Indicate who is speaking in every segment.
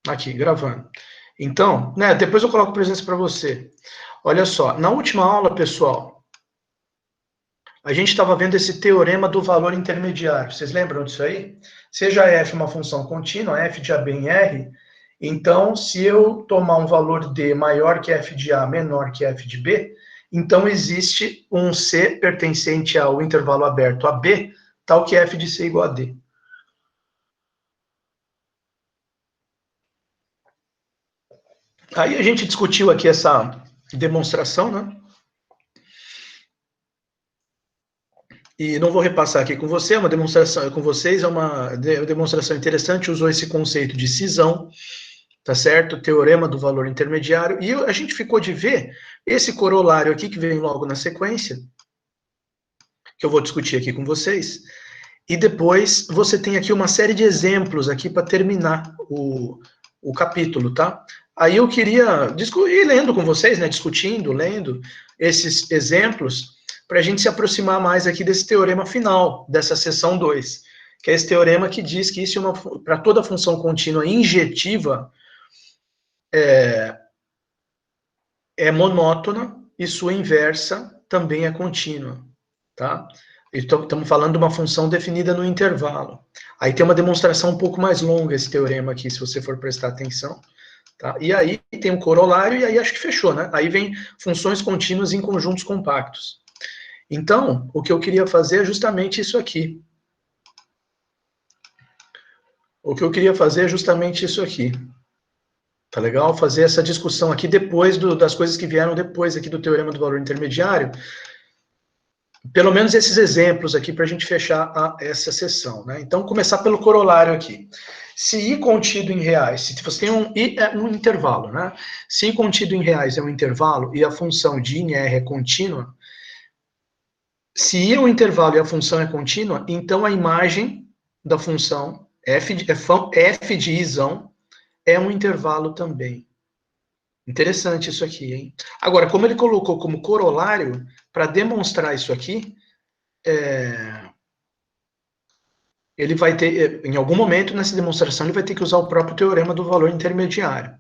Speaker 1: Aqui, gravando. Então, né, depois eu coloco presença para você. Olha só, na última aula, pessoal, a gente estava vendo esse teorema do valor intermediário. Vocês lembram disso aí? Seja f uma função contínua, f de AB em R, então, se eu tomar um valor D maior que f de A, menor que f de B, então existe um C pertencente ao intervalo aberto AB, tal que f de C igual a D. Aí a gente discutiu aqui essa demonstração, né? E não vou repassar aqui com você, é uma demonstração com vocês, é uma demonstração interessante, usou esse conceito de cisão, tá certo? Teorema do valor intermediário, e a gente ficou de ver esse corolário aqui, que vem logo na sequência, que eu vou discutir aqui com vocês, e depois você tem aqui uma série de exemplos aqui para terminar o capítulo, tá? Aí eu queria ir lendo com vocês, né, discutindo, lendo esses exemplos, para a gente se aproximar mais aqui desse teorema final, dessa seção 2, que é esse teorema que diz que isso para toda função contínua injetiva é monótona e sua inversa também é contínua, tá? Estamos falando de uma função definida no intervalo. Aí tem uma demonstração um pouco mais longa esse teorema aqui, se você for prestar atenção. Tá? E aí tem um corolário, e aí acho que fechou, né? Aí vem funções contínuas em conjuntos compactos. Então, o que eu queria fazer é justamente isso aqui. O que eu queria fazer é justamente isso aqui. Tá legal? Fazer essa discussão aqui depois das coisas que vieram depois aqui do teorema do valor intermediário. Pelo menos esses exemplos aqui para a gente fechar essa sessão, né? Então, começar pelo corolário aqui. Se I contido em reais, se você tem I é um intervalo, né? Se I contido em reais é um intervalo e a função de I em R é contínua, se I é um intervalo e a função é contínua, então a imagem da função f de Izão é um intervalo também. Interessante isso aqui, hein? Agora, como ele colocou como corolário, para demonstrar isso aqui, ele vai ter, em algum momento nessa demonstração, ele vai ter que usar o próprio teorema do valor intermediário,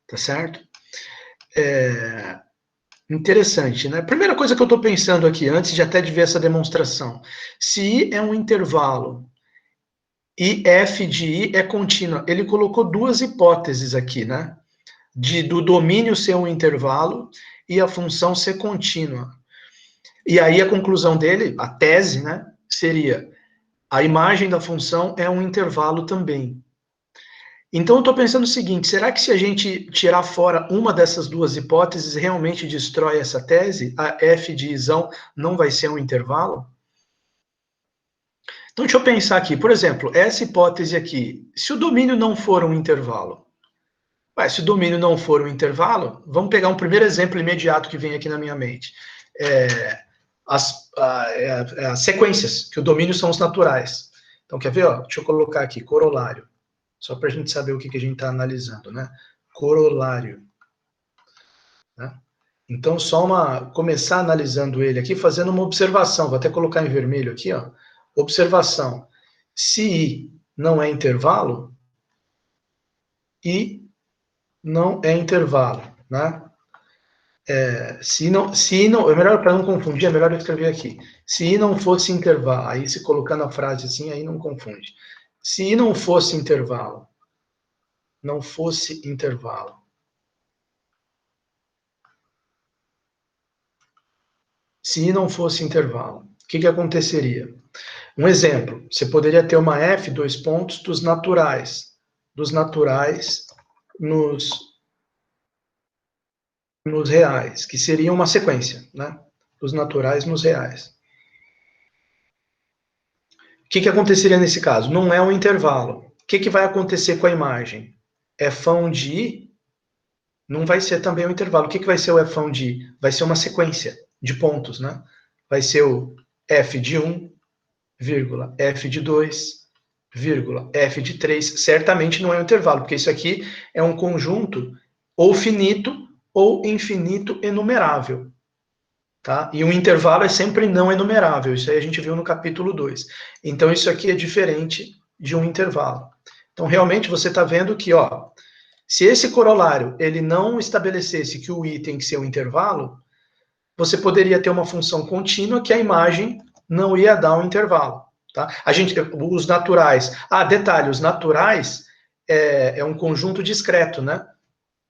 Speaker 1: tá certo? Interessante, né? Primeira coisa que eu estou pensando aqui, antes de até de ver essa demonstração, se I é um intervalo e f de I é contínua, ele colocou duas hipóteses aqui, né? Do domínio ser um intervalo e a função ser contínua. E aí a conclusão dele, a tese, né, seria a imagem da função é um intervalo também. Então eu estou pensando o seguinte, será que se a gente tirar fora uma dessas duas hipóteses, realmente destrói essa tese? A f de Izão não vai ser um intervalo? Então deixa eu pensar aqui, por exemplo, essa hipótese aqui, se o domínio não for um intervalo, se o domínio não for um intervalo, vamos pegar um primeiro exemplo imediato que vem aqui na minha mente. As sequências, que o domínio são os naturais. Então, quer ver? Ó, deixa eu colocar aqui, corolário. Só para a gente saber o que a gente está analisando, né? Corolário. Né? Então, começar analisando ele aqui, fazendo uma observação. Vou até colocar em vermelho aqui, ó. Observação. Se I não é intervalo, I não é intervalo, né? Se não, é melhor para não confundir, é melhor eu escrever aqui. Se I não fosse intervalo, aí se colocando a frase assim, aí não confunde. Se I não fosse intervalo, se I não fosse intervalo, o que aconteceria? Um exemplo, você poderia ter uma f, dois pontos, dos naturais nos reais, que seria uma sequência, né? Dos naturais nos reais. O que aconteceria nesse caso? Não é um intervalo. O que vai acontecer com a imagem? Fão de I não vai ser também um intervalo. O que vai ser o Fão de I? Vai ser uma sequência de pontos, né? Vai ser o f de 1, vírgula, f de 2, vírgula, f de 3. Certamente não é um intervalo, porque isso aqui é um conjunto ou finito ou infinito enumerável. Tá? E um intervalo é sempre não enumerável, isso aí a gente viu no capítulo 2. Então, isso aqui é diferente de um intervalo. Então, realmente, você está vendo que, ó, Se esse corolário ele não estabelecesse que o i tem que ser um intervalo, você poderia ter uma função contínua que a imagem não ia dar um intervalo. Tá? Os naturais. Detalhe, os naturais é um conjunto discreto, né?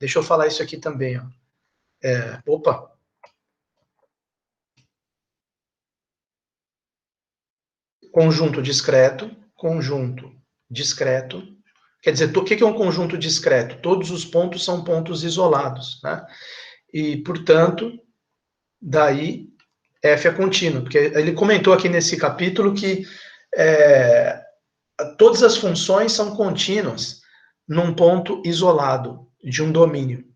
Speaker 1: Deixa eu falar isso aqui também. Ó. Conjunto discreto. Quer dizer, o que é um conjunto discreto? Todos os pontos são pontos isolados, né? E, portanto, daí f é contínuo, porque ele comentou aqui nesse capítulo que todas as funções são contínuas num ponto isolado de um domínio.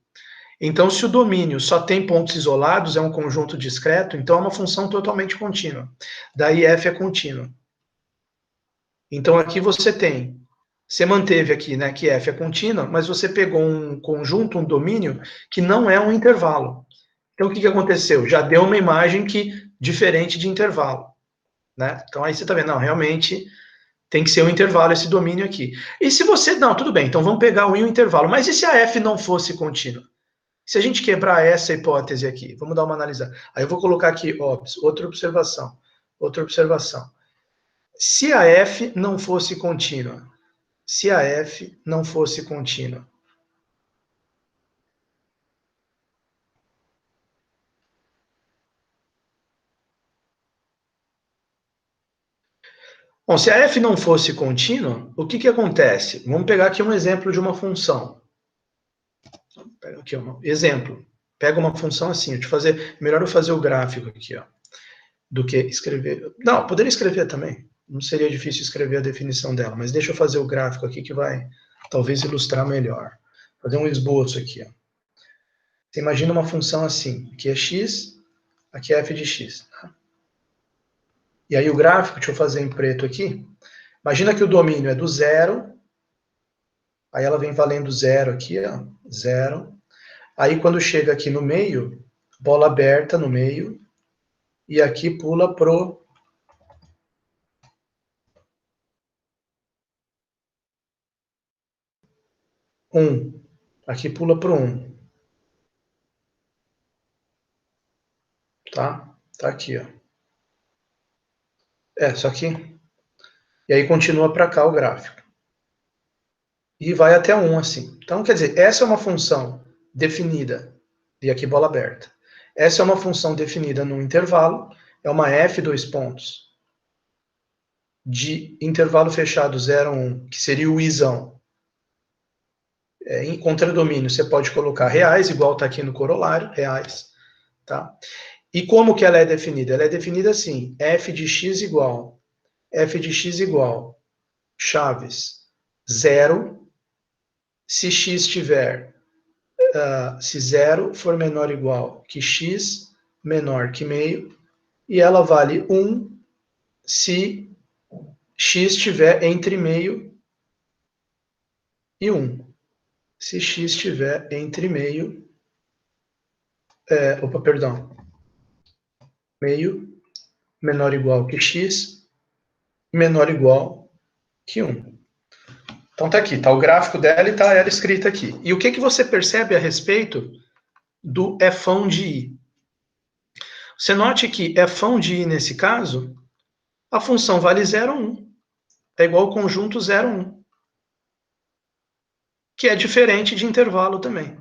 Speaker 1: Então, se o domínio só tem pontos isolados, é um conjunto discreto, então é uma função totalmente contínua. Daí f é contínuo. Então, aqui você manteve aqui, né, que f é contínua, mas você pegou um conjunto, um domínio, que não é um intervalo. Então, o que aconteceu? Já deu uma imagem diferente de intervalo. Né? Então, aí você está vendo, não, realmente tem que ser um intervalo esse domínio aqui. E se você, não, tudo bem, então vamos pegar o i um intervalo, mas e se a f não fosse contínua? Se a gente quebrar essa hipótese aqui, vamos dar uma analisada. Aí eu vou colocar aqui, outra observação. Se a f não fosse contínua, bom, se a f não fosse contínua, o que acontece? Vamos pegar aqui um exemplo de uma função. Pega aqui, exemplo. Pega uma função assim, melhor eu fazer o gráfico aqui, ó, do que escrever. Não, poderia escrever também. Não seria difícil escrever a definição dela, mas deixa eu fazer o gráfico aqui que vai talvez ilustrar melhor. Fazer um esboço aqui, ó. Você imagina uma função assim, aqui é x, aqui é f de x. Tá? E aí o gráfico, deixa eu fazer em preto aqui. Imagina que o domínio é do zero, aí ela vem valendo zero aqui, ó, zero. Aí quando chega aqui no meio, bola aberta no meio, e aqui pula pro 1. Aqui pula pro 1. Tá? Tá aqui, ó. Só que... E aí continua para cá o gráfico. E vai até 1, assim. Então, quer dizer, essa é uma função definida, e aqui bola aberta. Essa é uma função definida num intervalo, é uma f, dois pontos, de intervalo fechado 0, 1, que seria o isão. Em contradomínio, você pode colocar reais, igual está aqui no corolário, reais. Tá? E como que ela é definida? Ela é definida assim, f de x igual, chaves, 0, se x tiver, se 0 for menor ou igual que x, menor que meio, e ela vale 1 se x estiver entre meio e 1. Se x estiver entre meio, meio, menor ou igual que x, menor ou igual que 1. Então tá aqui, tá o gráfico dela e tá ela escrita aqui. E o que você percebe a respeito do fão de i? Você note que fão de i nesse caso, a função vale 0, 1. É igual ao conjunto 0, 1. Que é diferente de intervalo também.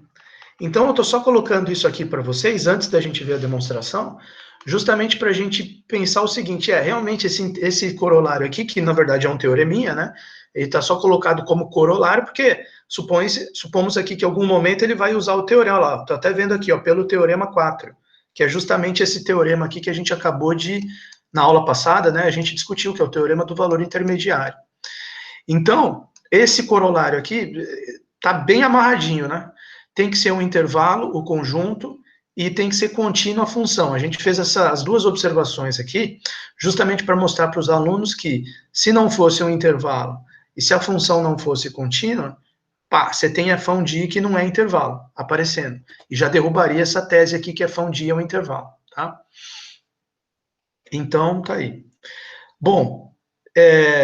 Speaker 1: Então eu estou só colocando isso aqui para vocês, antes da gente ver a demonstração, justamente para a gente pensar o seguinte, realmente esse corolário aqui, que na verdade é um teoreminha, né? Ele está só colocado como corolário, porque supomos aqui que em algum momento ele vai usar o teorema lá. Estou até vendo aqui, ó, pelo teorema 4, que é justamente esse teorema aqui que a gente acabou na aula passada, né? A gente discutiu, que é o teorema do valor intermediário. Então, esse corolário aqui está bem amarradinho, né? Tem que ser um intervalo, o conjunto, e tem que ser contínua a função. A gente fez as duas observações aqui, justamente para mostrar para os alunos que, se não fosse um intervalo, e se a função não fosse contínua, você tem fão de i que não é intervalo, aparecendo. E já derrubaria essa tese aqui, que fão de i é um intervalo, tá? Então, tá aí. Bom,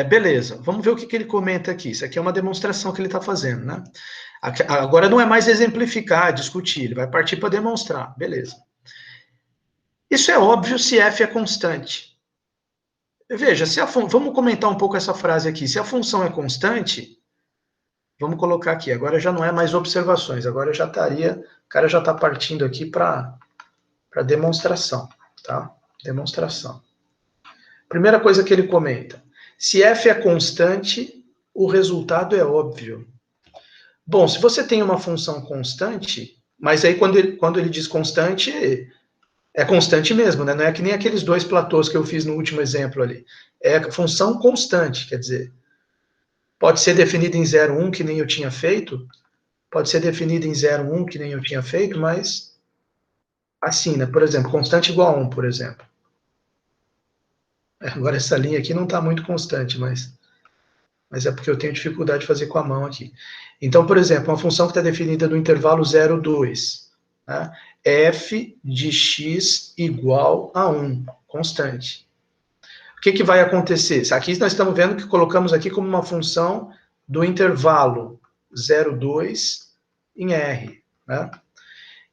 Speaker 1: Beleza, vamos ver o que ele comenta aqui. Isso aqui é uma demonstração que ele está fazendo, né? Agora não é mais exemplificar, discutir, ele vai partir para demonstrar, beleza. Isso é óbvio se f é constante. Veja, vamos comentar um pouco essa frase aqui. Se a função é constante, vamos colocar aqui, agora já não é mais observações, agora já estaria, o cara já está partindo aqui para demonstração, tá? Demonstração. Primeira coisa que ele comenta, se f é constante, o resultado é óbvio. Bom, se você tem uma função constante, mas aí quando ele diz constante, é constante mesmo, né? Não é que nem aqueles dois platôs que eu fiz no último exemplo ali. É função constante, quer dizer, pode ser definida em 0, 1, que nem eu tinha feito, pode ser definida em 0, 1, que nem eu tinha feito, mas assim, né? Por exemplo, constante igual a 1, por exemplo. Agora essa linha aqui não está muito constante, mas é porque eu tenho dificuldade de fazer com a mão aqui. Então, por exemplo, uma função que está definida no intervalo 0, 2, né? F de x igual a 1, constante. O que vai acontecer? Aqui nós estamos vendo que colocamos aqui como uma função do intervalo 0, 2 em R, né?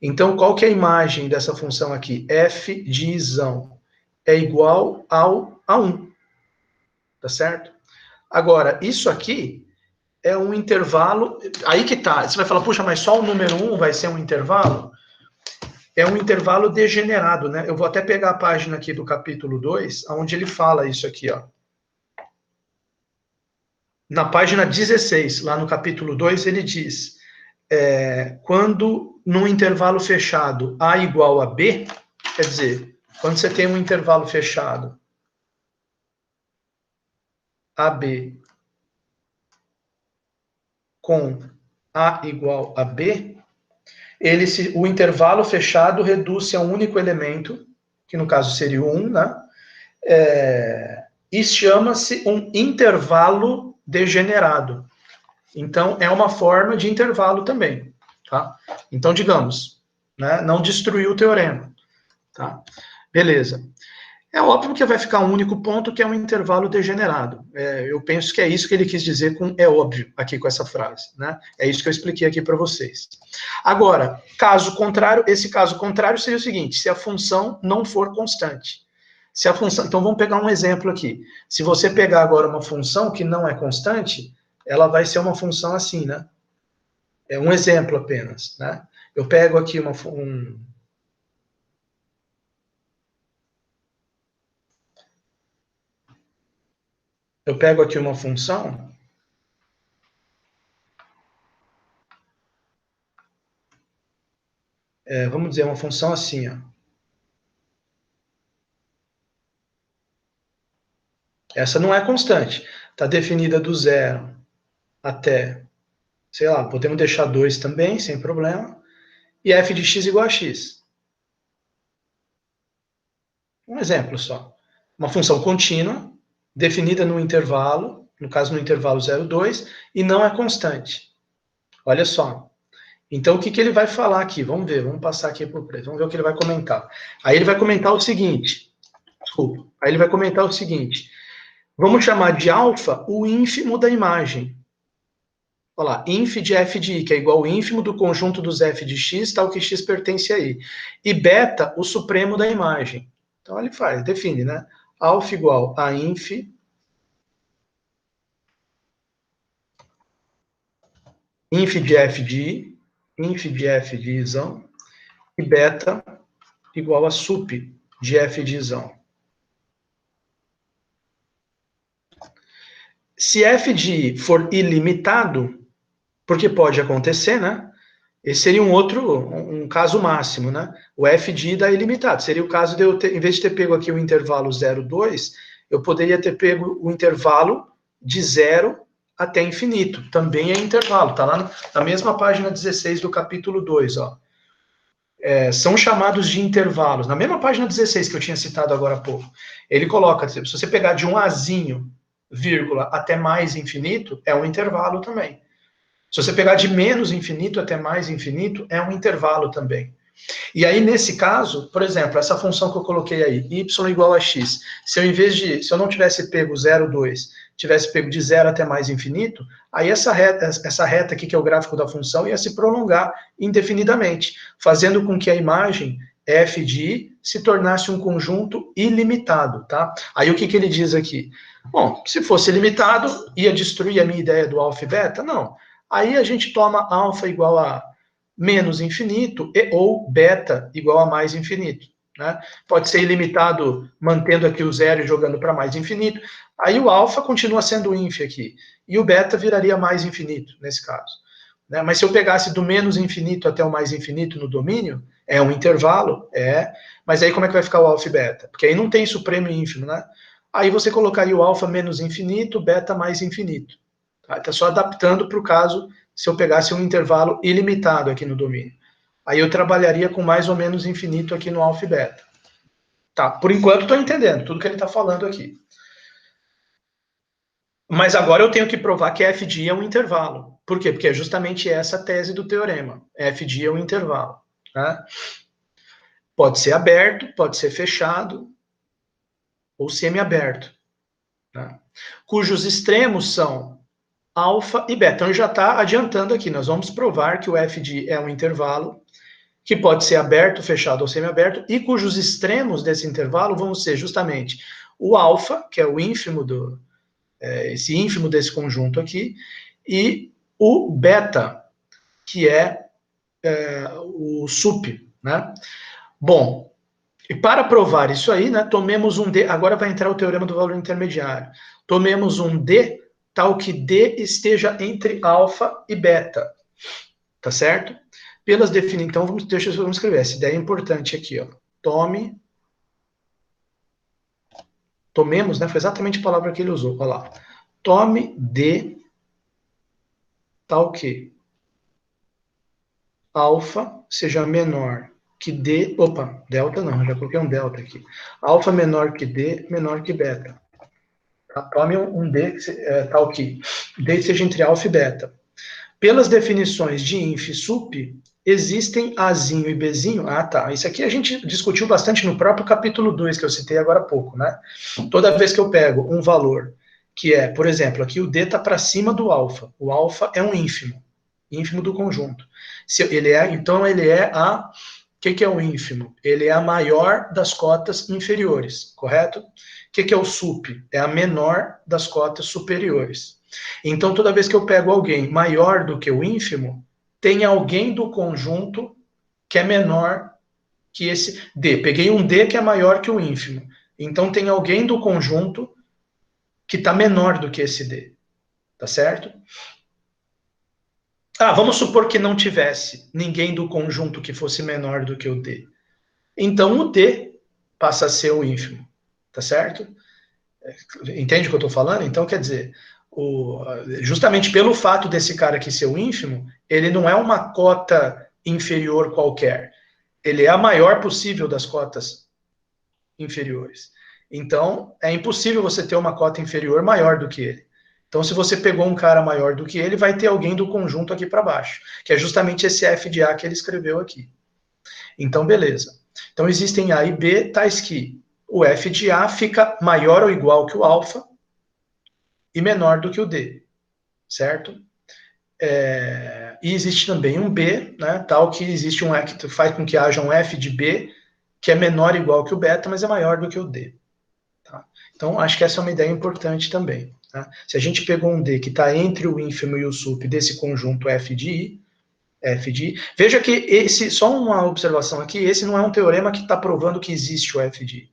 Speaker 1: Então, qual que é a imagem dessa função aqui? F de isão é igual a 1, tá certo? Agora, isso aqui é um intervalo, aí que tá, você vai falar, puxa, mas só o número 1 vai ser um intervalo? É um intervalo degenerado, né? Eu vou até pegar a página aqui do capítulo 2, onde ele fala isso aqui, ó. Na página 16, lá no capítulo 2, ele diz, quando num intervalo fechado A igual a B, quer dizer, quando você tem um intervalo fechado AB com A igual a B, o intervalo fechado reduz-se a um único elemento, que no caso seria o 1, né? E chama-se um intervalo degenerado. Então, é uma forma de intervalo também, tá? Então, digamos, né, não destruiu o teorema, tá? Beleza. É óbvio que vai ficar um único ponto, que é um intervalo degenerado. Eu penso que é isso que ele quis dizer com é óbvio, aqui com essa frase, né? É isso que eu expliquei aqui para vocês. Agora, caso contrário, esse caso contrário seria o seguinte, se a função não for constante. Se a função, então vamos pegar um exemplo aqui. Se você pegar agora uma função que não é constante, ela vai ser uma função assim, né? É um exemplo apenas, né? Eu pego aqui eu pego aqui uma função, vamos dizer, uma função assim, ó. Essa não é constante. Está definida do 0 até, sei lá, podemos deixar 2 também, sem problema. E f de x igual a x. Um exemplo só. Uma função contínua, definida no intervalo, no caso no intervalo 0, 2, e não é constante. Olha só. Então, o que ele vai falar aqui? Vamos ver, vamos passar aqui por preto, vamos ver o que ele vai comentar. Aí ele vai comentar o seguinte, desculpa, aí ele vai comentar o seguinte, vamos chamar de alfa o ínfimo da imagem. Olha lá, inf de f de i, que é igual ao ínfimo do conjunto dos f de x, tal que x pertence a i. E beta, o supremo da imagem. Então ele faz, define, né? Alfa igual a inf de f de i, inf de f de isão, e beta igual a sup de f de isão. Se f de i for ilimitado, porque pode acontecer, né? Esse seria um caso máximo, né? O f de i dá ilimitado. Seria o caso de eu ter, em vez de ter pego aqui o intervalo 0, 2, eu poderia ter pego o intervalo de 0 até infinito. Também é intervalo, tá lá na mesma página 16 do capítulo 2, ó. São chamados de intervalos. Na mesma página 16 que eu tinha citado agora há pouco. Ele coloca, se você pegar de um azinho, vírgula, até mais infinito, é um intervalo também. Se você pegar de menos infinito até mais infinito, é um intervalo também. E aí, nesse caso, por exemplo, essa função que eu coloquei aí, y igual a x, se eu não tivesse pego 0, 2, tivesse pego de 0 até mais infinito, aí essa reta aqui, que é o gráfico da função, ia se prolongar indefinidamente, fazendo com que a imagem f de i se tornasse um conjunto ilimitado, tá? Aí o que ele diz aqui? Bom, se fosse ilimitado, ia destruir a minha ideia do alfa e beta? Não. Aí a gente toma alfa igual a menos infinito ou beta igual a mais infinito. Né? Pode ser ilimitado mantendo aqui o zero e jogando para mais infinito. Aí o alfa continua sendo inf aqui. E o beta viraria mais infinito, nesse caso. Né? Mas se eu pegasse do menos infinito até o mais infinito no domínio, é um intervalo, mas aí como é que vai ficar o alfa e beta? Porque aí não tem supremo e ínfimo, né? Aí você colocaria o alfa menos infinito, beta mais infinito. Tá só adaptando para o caso se eu pegasse um intervalo ilimitado aqui no domínio. Aí eu trabalharia com mais ou menos infinito aqui no alfa e beta. Tá, por enquanto estou entendendo tudo que ele está falando aqui. Mas agora eu tenho que provar que f de i é um intervalo. Por quê? Porque é justamente essa a tese do teorema. F de i é um intervalo. Né? Pode ser aberto, pode ser fechado, ou semiaberto. Né? Cujos extremos são alfa e beta. Então já está adiantando aqui. Nós vamos provar que o f de i é um intervalo que pode ser aberto, fechado ou semiaberto, e cujos extremos desse intervalo vão ser justamente o alfa, que é o ínfimo esse ínfimo desse conjunto aqui, e o beta, que é o sup, né? Bom, e para provar isso aí, né, tomemos um D, agora vai entrar o teorema do valor intermediário. Tomemos um D tal que D esteja entre alfa e beta, tá certo? Pelas definições, então vamos escrever, essa ideia é importante aqui, ó. Tomemos, né, foi exatamente a palavra que ele usou, olha lá. Tome D tal que alfa seja menor que D, opa, delta não, já coloquei um delta aqui. Alfa menor que D, menor que beta. Tá? Tome um D tal que D seja entre alfa e beta. Pelas definições de inf e sup, existem Azinho e Bzinho. Ah, tá. Isso aqui a gente discutiu bastante no próprio capítulo 2, que eu citei agora há pouco, né? Toda vez que eu pego um valor que é, por exemplo, aqui o D está para cima do alfa. O alfa é um ínfimo do conjunto. Então ele é a... O que é o ínfimo? Ele é a maior das cotas inferiores, correto? O que é o sup? É a menor das cotas superiores. Então, toda vez que eu pego alguém maior do que o ínfimo, tem alguém do conjunto que é menor que esse D. Peguei um D que é maior que o ínfimo. Então, tem alguém do conjunto que está menor do que esse D. Tá certo? Ah, vamos supor que não tivesse ninguém do conjunto que fosse menor do que o D. Então, o D passa a ser o ínfimo. Tá certo? Entende o que eu estou falando? Então, quer dizer, justamente pelo fato desse cara aqui ser o ínfimo, ele não é uma cota inferior qualquer. Ele é a maior possível das cotas inferiores. Então, é impossível você ter uma cota inferior maior do que ele. Então, se você pegou um cara maior do que ele, vai ter alguém do conjunto aqui para baixo, que é justamente esse f de A que ele escreveu aqui. Então, beleza. Então, existem A e B, tais que o f de A fica maior ou igual que o alfa e menor do que o D, certo? E existe também um B, né, tal que existe que faz com que haja um f de B que é menor ou igual que o beta, mas é maior do que o D. Tá? Então, acho que essa é uma ideia importante também. Tá? Se a gente pegou um D que está entre o ínfimo e o sup desse conjunto f de I, veja que só uma observação aqui, esse não é um teorema que está provando que existe o f de I.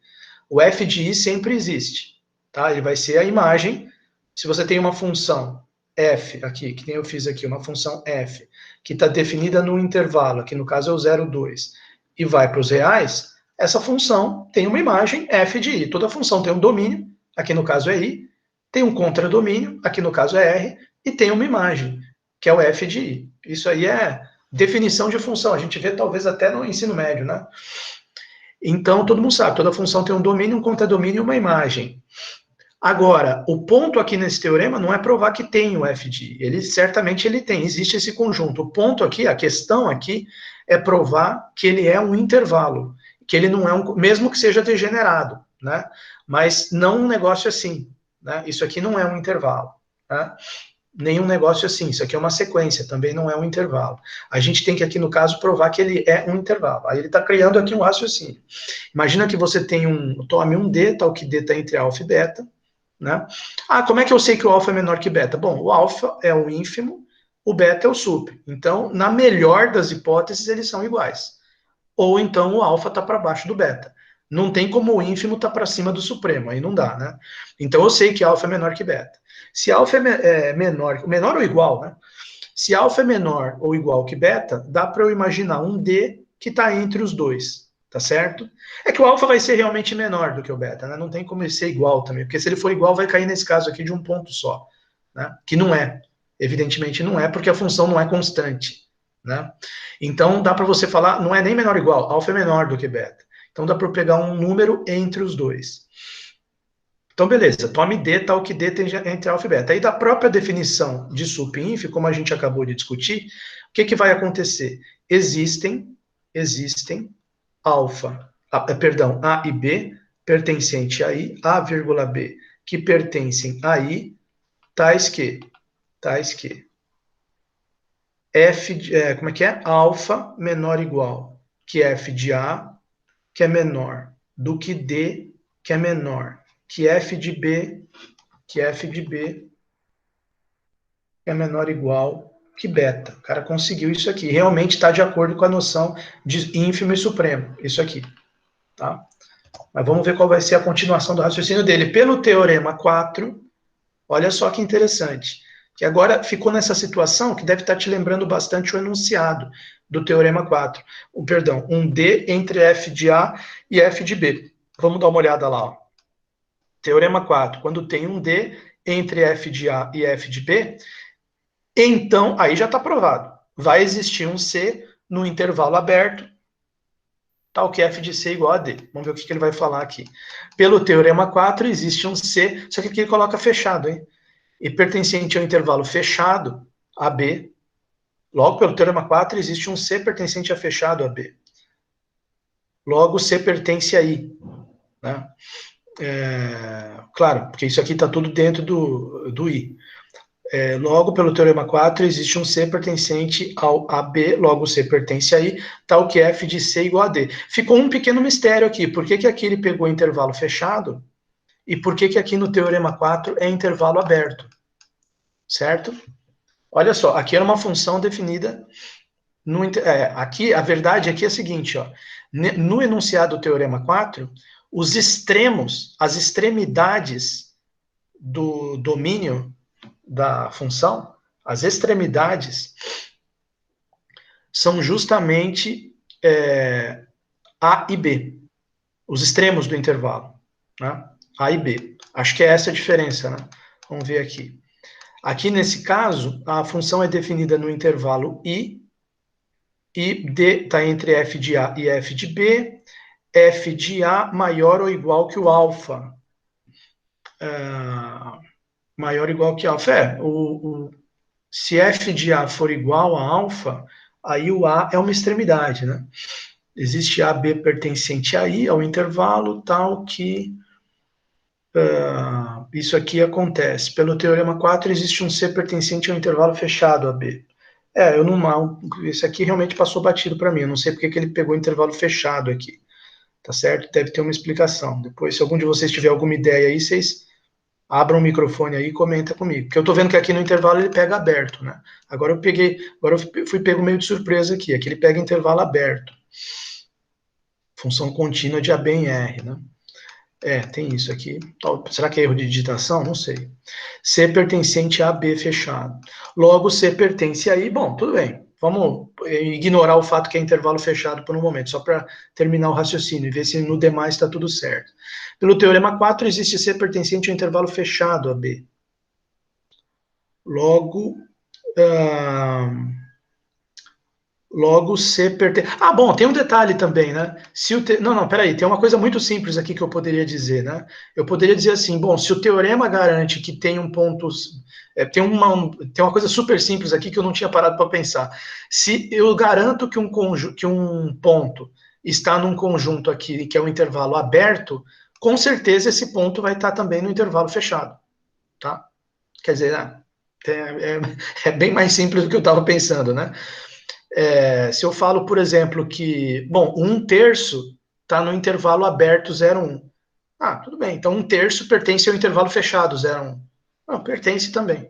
Speaker 1: O f de I sempre existe. Tá? Ele vai ser a imagem. Se você tem uma função f aqui, que nem eu fiz aqui, uma função f, que está definida no intervalo, que no caso é o 0, 2, e vai para os reais, essa função tem uma imagem f de i. Toda função tem um domínio, aqui no caso é i, tem um contradomínio, aqui no caso é r, e tem uma imagem, que é o f de i. Isso aí é definição de função, a gente vê talvez até no ensino médio, né? Então, todo mundo sabe, toda função tem um domínio, um contradomínio e uma imagem. Agora, o ponto aqui nesse teorema não é provar que tem o f de i. Certamente ele tem, existe esse conjunto. O ponto aqui, a questão aqui, é provar que ele é um intervalo, que ele não é um, mesmo que seja degenerado, né? Mas não um negócio assim, né? Isso aqui não é um intervalo, né? Nenhum negócio assim, isso aqui é uma sequência, também não é um intervalo. A gente tem que aqui, no caso, provar que ele é um intervalo. Aí ele está criando aqui um raciocínio. Imagina que você tem tome um D, tal que D está entre alfa e beta, né? Ah, como é que eu sei que o alfa é menor que beta? Bom, o alfa é o ínfimo, o beta é o super. Então, na melhor das hipóteses, eles são iguais. Ou então o alfa está para baixo do beta. Não tem como o ínfimo estar para cima do supremo, aí não dá, né? Então eu sei que alfa é menor que beta. Se alfa é menor ou igual, né? Se alfa é menor ou igual que beta, dá para eu imaginar um D que está entre os dois, tá certo? É que o alfa vai ser realmente menor do que o beta, né? Não tem como ele ser igual também, porque se ele for igual, vai cair nesse caso aqui de um ponto só, né? Que não é. Evidentemente não é, porque a função não é constante, né? Então dá para você falar, não é nem menor ou igual, alfa é menor do que beta. Então dá para eu pegar um número entre os dois. Então, beleza, tome D tal que D tem entre alfa e beta. Aí, da própria definição de sup-inf, como a gente acabou de discutir, o que, que vai acontecer? Existem alfa, perdão, A e B pertencente a I, A, B, que pertencem a I, tais que F, como é que é? Alfa menor ou igual que F de A, que é menor do que D, que é menor que F de B, é menor ou igual que beta. O cara conseguiu isso aqui. Realmente está de acordo com a noção de ínfimo e supremo. Isso aqui. Tá? Mas vamos ver qual vai ser a continuação do raciocínio dele. Pelo teorema 4, olha só que interessante. Que agora ficou nessa situação que deve estar te lembrando bastante o enunciado do teorema 4. Perdão, um D entre F de A e F de B. Vamos dar uma olhada lá. Ó. Teorema 4. Quando tem um D entre F de A e F de B, então, aí já está provado. Vai existir um C no intervalo aberto, tal que F de C igual a D. Vamos ver o que ele vai falar aqui. Pelo teorema 4, existe um C, só que aqui ele coloca fechado, hein? E pertencente ao intervalo fechado, AB. Logo, pelo teorema 4, existe um C pertencente a fechado, AB. Logo, C pertence a I. Né? Claro, porque isso aqui está tudo dentro do I. Logo, pelo teorema 4, existe um C pertencente ao AB, logo C pertence a I, tal que F de C igual a D. Ficou um pequeno mistério aqui. Por que, que aqui ele pegou intervalo fechado? E por que, que aqui no teorema 4 é intervalo aberto? Certo? Olha só, aqui era uma função definida. Aqui, a verdade aqui é a seguinte, ó, no enunciado do teorema 4, os extremos, as extremidades do domínio da função, as extremidades, são justamente A e B, os extremos do intervalo, né? A e B. Acho que é essa a diferença, né? Vamos ver aqui. Aqui, nesse caso, a função é definida no intervalo I, e D está entre F de A e F de B, F de A maior ou igual que o alfa. Maior ou igual que alfa. Se F de A for igual a alfa, aí o A é uma extremidade, né? Existe AB pertencente a I, ao intervalo, tal que isso aqui acontece. Pelo teorema 4, existe um C pertencente ao intervalo fechado, AB. Isso aqui realmente passou batido para mim. Eu não sei porque que ele pegou intervalo fechado aqui. Tá certo? Deve ter uma explicação. Depois, se algum de vocês tiver alguma ideia aí, vocês abram o microfone aí e comenta comigo. Porque eu tô vendo que aqui no intervalo ele pega aberto, né? Agora eu fui pego meio de surpresa aqui. Aqui ele pega intervalo aberto. Função contínua de AB em R, né? Tem isso aqui. Será que é erro de digitação? Não sei. C pertencente a B fechado. Logo, C pertence a I. Bom, tudo bem. Vamos ignorar o fato que é intervalo fechado por um momento, só para terminar o raciocínio e ver se no demais está tudo certo. Pelo teorema 4, existe C pertencente ao intervalo fechado a B. Logo, Logo, C pertence... Ah, bom, tem um detalhe também, né? Se o te... Não, peraí, tem uma coisa muito simples aqui que eu poderia dizer, né? Eu poderia dizer assim, bom, se o teorema garante que tem um ponto... tem uma coisa super simples aqui que eu não tinha parado para pensar. Se eu garanto que que um ponto está num conjunto aqui, que é um intervalo aberto, com certeza esse ponto vai estar também no intervalo fechado, tá? Quer dizer, é bem mais simples do que eu estava pensando, né? Se eu falo, por exemplo, que, bom, 1/3 está no intervalo aberto 0,1. Ah, tudo bem. Então, 1/3 pertence ao intervalo fechado 0,1. Não, pertence também.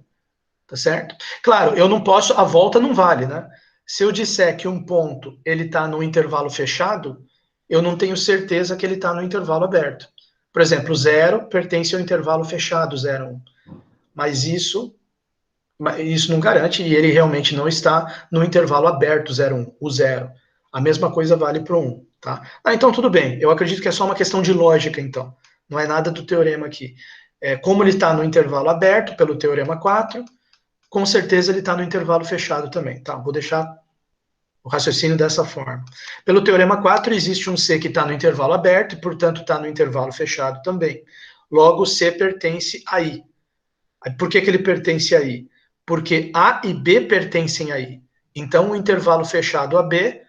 Speaker 1: Tá certo? Claro, eu não posso, a volta não vale, né? Se eu disser que um ponto ele está no intervalo fechado, eu não tenho certeza que ele está no intervalo aberto. Por exemplo, 0 pertence ao intervalo fechado 0,1. Mas isso não garante, e ele realmente não está no intervalo aberto 0,1, o 0. A mesma coisa vale para o 1, tá? Então tudo bem, eu acredito que é só uma questão de lógica, então. Não é nada do teorema aqui. Como ele está no intervalo aberto, pelo teorema 4, com certeza ele está no intervalo fechado também, tá? Vou deixar o raciocínio dessa forma. Pelo teorema 4, existe um C que está no intervalo aberto, e, portanto, está no intervalo fechado também. Logo, C pertence a I. Por que ele pertence a I? Porque A e B pertencem a I. Então, o intervalo fechado AB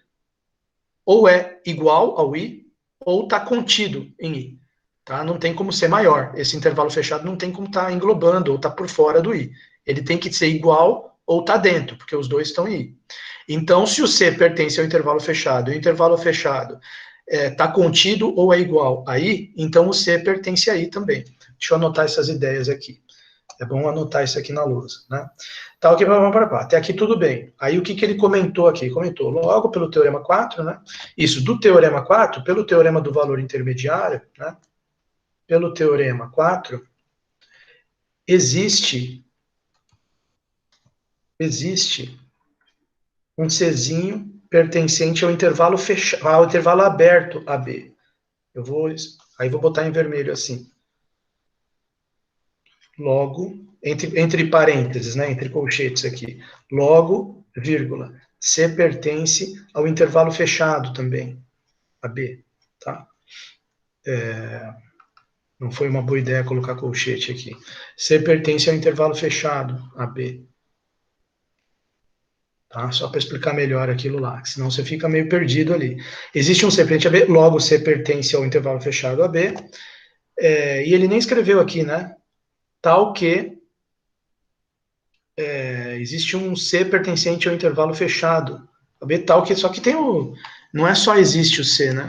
Speaker 1: ou é igual ao I, ou está contido em I. Tá? Não tem como ser maior. Esse intervalo fechado não tem como estar englobando ou estar por fora do I. Ele tem que ser igual ou está dentro, porque os dois estão em I. Então, se o C pertence ao intervalo fechado e o intervalo fechado está contido ou é igual a I, então o C pertence a I também. Deixa eu anotar essas ideias aqui. É bom anotar isso aqui na lousa, né? Tá, ok, até aqui tudo bem. Aí o que ele comentou aqui? Comentou logo pelo teorema 4, né? Isso, do teorema 4, pelo teorema do valor intermediário, né? Pelo teorema 4, existe um Czinho pertencente ao intervalo fechado, ao intervalo aberto AB. Aí vou botar em vermelho assim. Logo, entre parênteses, né, entre colchetes aqui, logo, vírgula, C pertence ao intervalo fechado também, a B, tá? Não foi uma boa ideia colocar colchete aqui. C pertence ao intervalo fechado, a B. Tá? Só para explicar melhor aquilo lá, senão você fica meio perdido ali. Existe um C pertence a B, logo C pertence ao intervalo fechado, a B, e ele nem escreveu aqui, né? Tal que existe um C pertencente ao intervalo fechado. A B tal que, só que tem o. Não é só existe o C, né?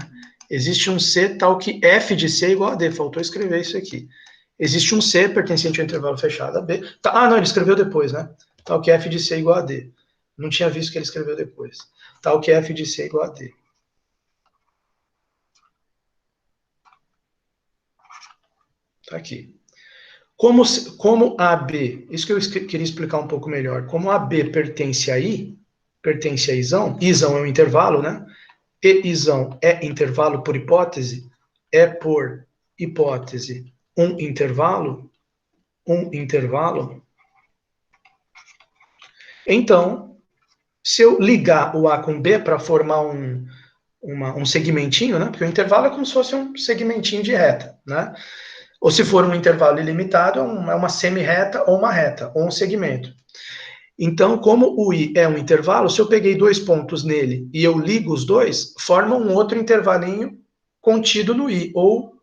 Speaker 1: Existe um C tal que F de C é igual a D. Faltou escrever isso aqui. Existe um C pertencente ao intervalo fechado. A B. Não, ele escreveu depois, né? Tal que F de C é igual a D. Não tinha visto que ele escreveu depois. Tal que F de C é igual a D. Tá aqui. Como AB, isso que eu queria explicar um pouco melhor. Como AB pertence a I, pertence a Izão, Izão é um intervalo, né? E Izão é intervalo por hipótese, é por hipótese um intervalo, então, se eu ligar o A com B para formar um segmentinho, né? Porque o intervalo é como se fosse um segmentinho de reta, né? Ou se for um intervalo ilimitado, é uma semi-reta ou uma reta, ou um segmento. Então, como o I é um intervalo, se eu peguei 2 pontos nele e eu ligo os dois, forma um outro intervalinho contido no I, ou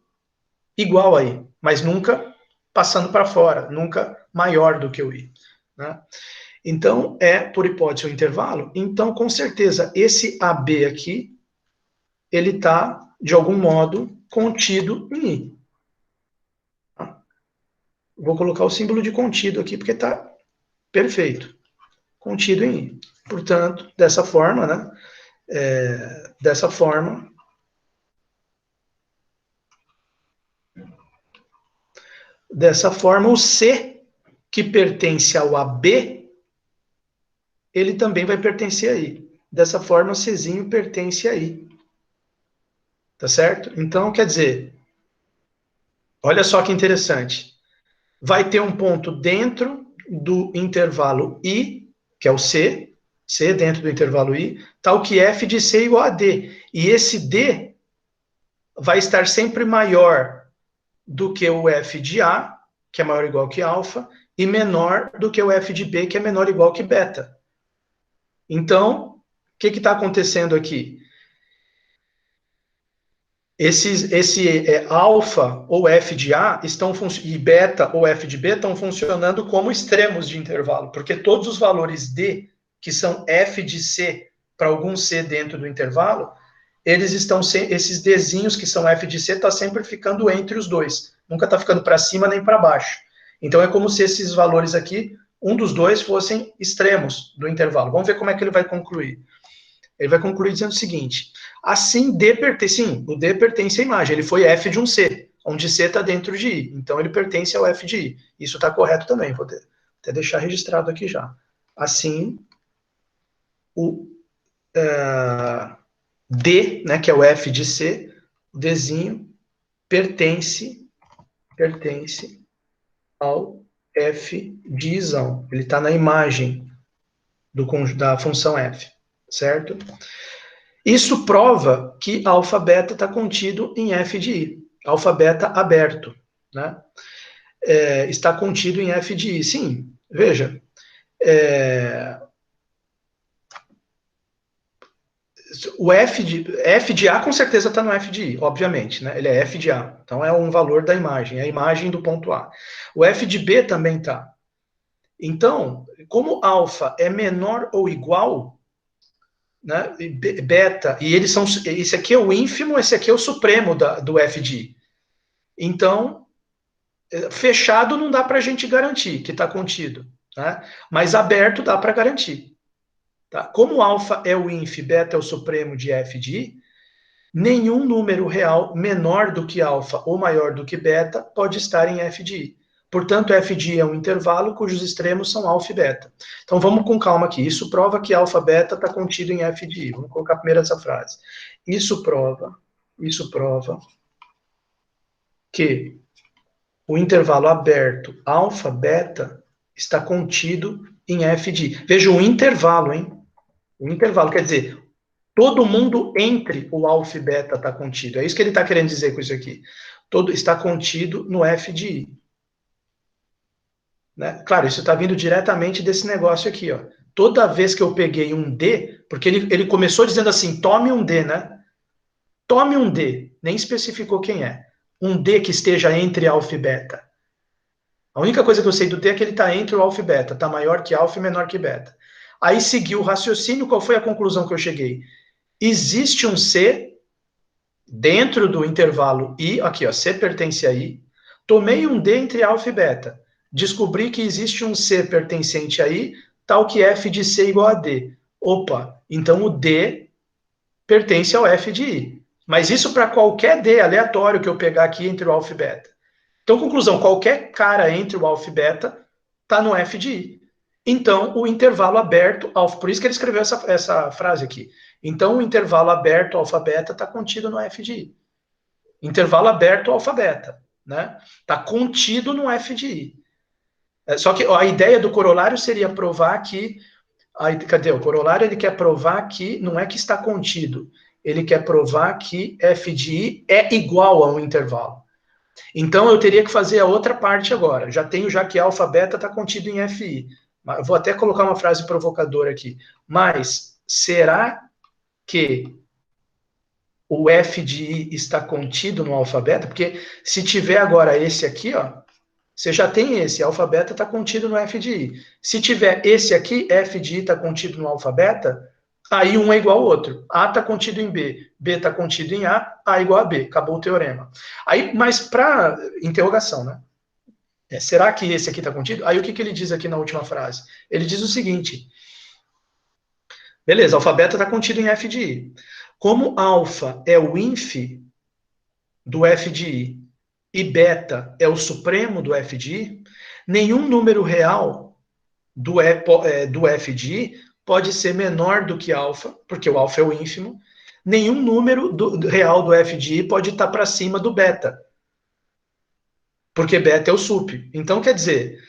Speaker 1: igual a I, mas nunca passando para fora, nunca maior do que o I. Né? Então, por hipótese, um intervalo. Então, com certeza, esse AB aqui, ele está, de algum modo, contido em I. Vou colocar o símbolo de contido aqui, porque está perfeito. Contido em I. Portanto, dessa forma, né? Dessa forma, o C, que pertence ao AB, ele também vai pertencer a I. Dessa forma, o Czinho pertence a I. Tá certo? Então, quer dizer, olha só que interessante. Vai ter um ponto dentro do intervalo I, que é o C, C dentro do intervalo I, tal que f de C igual a D. E esse D vai estar sempre maior do que o f de A, que é maior ou igual que alfa, e menor do que o f de B, que é menor ou igual que beta. Então, o que está acontecendo aqui? Esse alfa ou f de A e beta ou f de B estão funcionando como extremos de intervalo, porque todos os valores D, que são f de C para algum C dentro do intervalo, esses Dzinhos que são f de C está sempre ficando entre os dois, nunca está ficando para cima nem para baixo. Então é como se esses valores aqui, um dos dois fossem extremos do intervalo. Vamos ver como é que ele vai concluir. Ele vai concluir dizendo o seguinte: assim, o D pertence à imagem, ele foi f de um C, onde C está dentro de I, então ele pertence ao f de I. Isso está correto também, vou até deixar registrado aqui já. Assim, o D, né, que é o f de C, o Dzinho, pertence ao f de Izão. Ele está na imagem da função f, certo? Isso prova que alfa beta está contido em f de I. Alfa beta aberto, né? Está contido em f de I. Sim, veja. O f de A com certeza está no f de I, obviamente, né? Ele é f de A. Então é um valor da imagem, é a imagem do ponto A. O f de B também está. Então, como alfa é menor ou igual, né, beta, e eles são, esse aqui é o ínfimo, esse aqui é o supremo do f de I. Então, fechado não dá para a gente garantir que está contido, né? Mas aberto dá para garantir. Tá? Como alfa é o ínf, beta é o supremo de f de I, nenhum número real menor do que alfa ou maior do que beta pode estar em f de I. Portanto, f de I é um intervalo cujos extremos são alfa e beta. Então, vamos com calma aqui. Isso prova que alfa beta está contido em f de I. Vamos colocar primeiro essa frase. Isso prova que o intervalo aberto alfa beta está contido em f de I. Veja o intervalo, hein? O intervalo quer dizer, todo mundo entre o alfa e beta está contido. É isso que ele está querendo dizer com isso aqui. Todo está contido no f de I. Né? Claro, isso está vindo diretamente desse negócio aqui, ó. Toda vez que eu peguei um D, porque ele começou dizendo assim, tome um D, né? Tome um D, nem especificou quem é. Um D que esteja entre alfa e beta. A única coisa que eu sei do D é que ele está entre o alfa e beta, está maior que alfa e menor que beta. Aí seguiu o raciocínio, qual foi a conclusão que eu cheguei? Existe um C dentro do intervalo I, aqui ó, C pertence a I, tomei um D entre alfa e beta, descobri que existe um C pertencente a I, tal que f de C igual a D. Opa, então o D pertence ao f de I. Mas isso para qualquer D aleatório que eu pegar aqui entre o alfa e beta. Então, conclusão, qualquer cara entre o alfa e beta está no f de I. Então, o intervalo aberto, alfa, por isso que ele escreveu essa frase aqui. Então, o intervalo aberto alfa-beta está contido no f de I. Intervalo aberto alfa-beta, né? Está contido no f de I. Só que a ideia do corolário seria provar que... cadê? O corolário ele quer provar que não é que está contido, ele quer provar que f de I é igual a um intervalo. Então, eu teria que fazer a outra parte agora. Já que alfa-beta está contido em FI. Vou até colocar uma frase provocadora aqui. Mas, será que o f de I está contido no alfa-beta? Porque se tiver agora esse aqui, ó, você já tem esse, alfa-beta está contido no f de I. Se tiver esse aqui, f de I está contido no alfa-beta, aí um é igual ao outro. A está contido em B, B está contido em A igual a B. Acabou o teorema. Aí, mas para interrogação, né? Será que esse aqui está contido? Aí o que ele diz aqui na última frase? Ele diz o seguinte: beleza, alfa beta está contido em f de I. Como alfa é o ínf do f de I e beta é o supremo do f de I, nenhum número real do f de I pode ser menor do que alfa, porque o alfa é o ínfimo. Nenhum número real do f de I pode estar para cima do beta, porque beta é o sup. Então, quer dizer,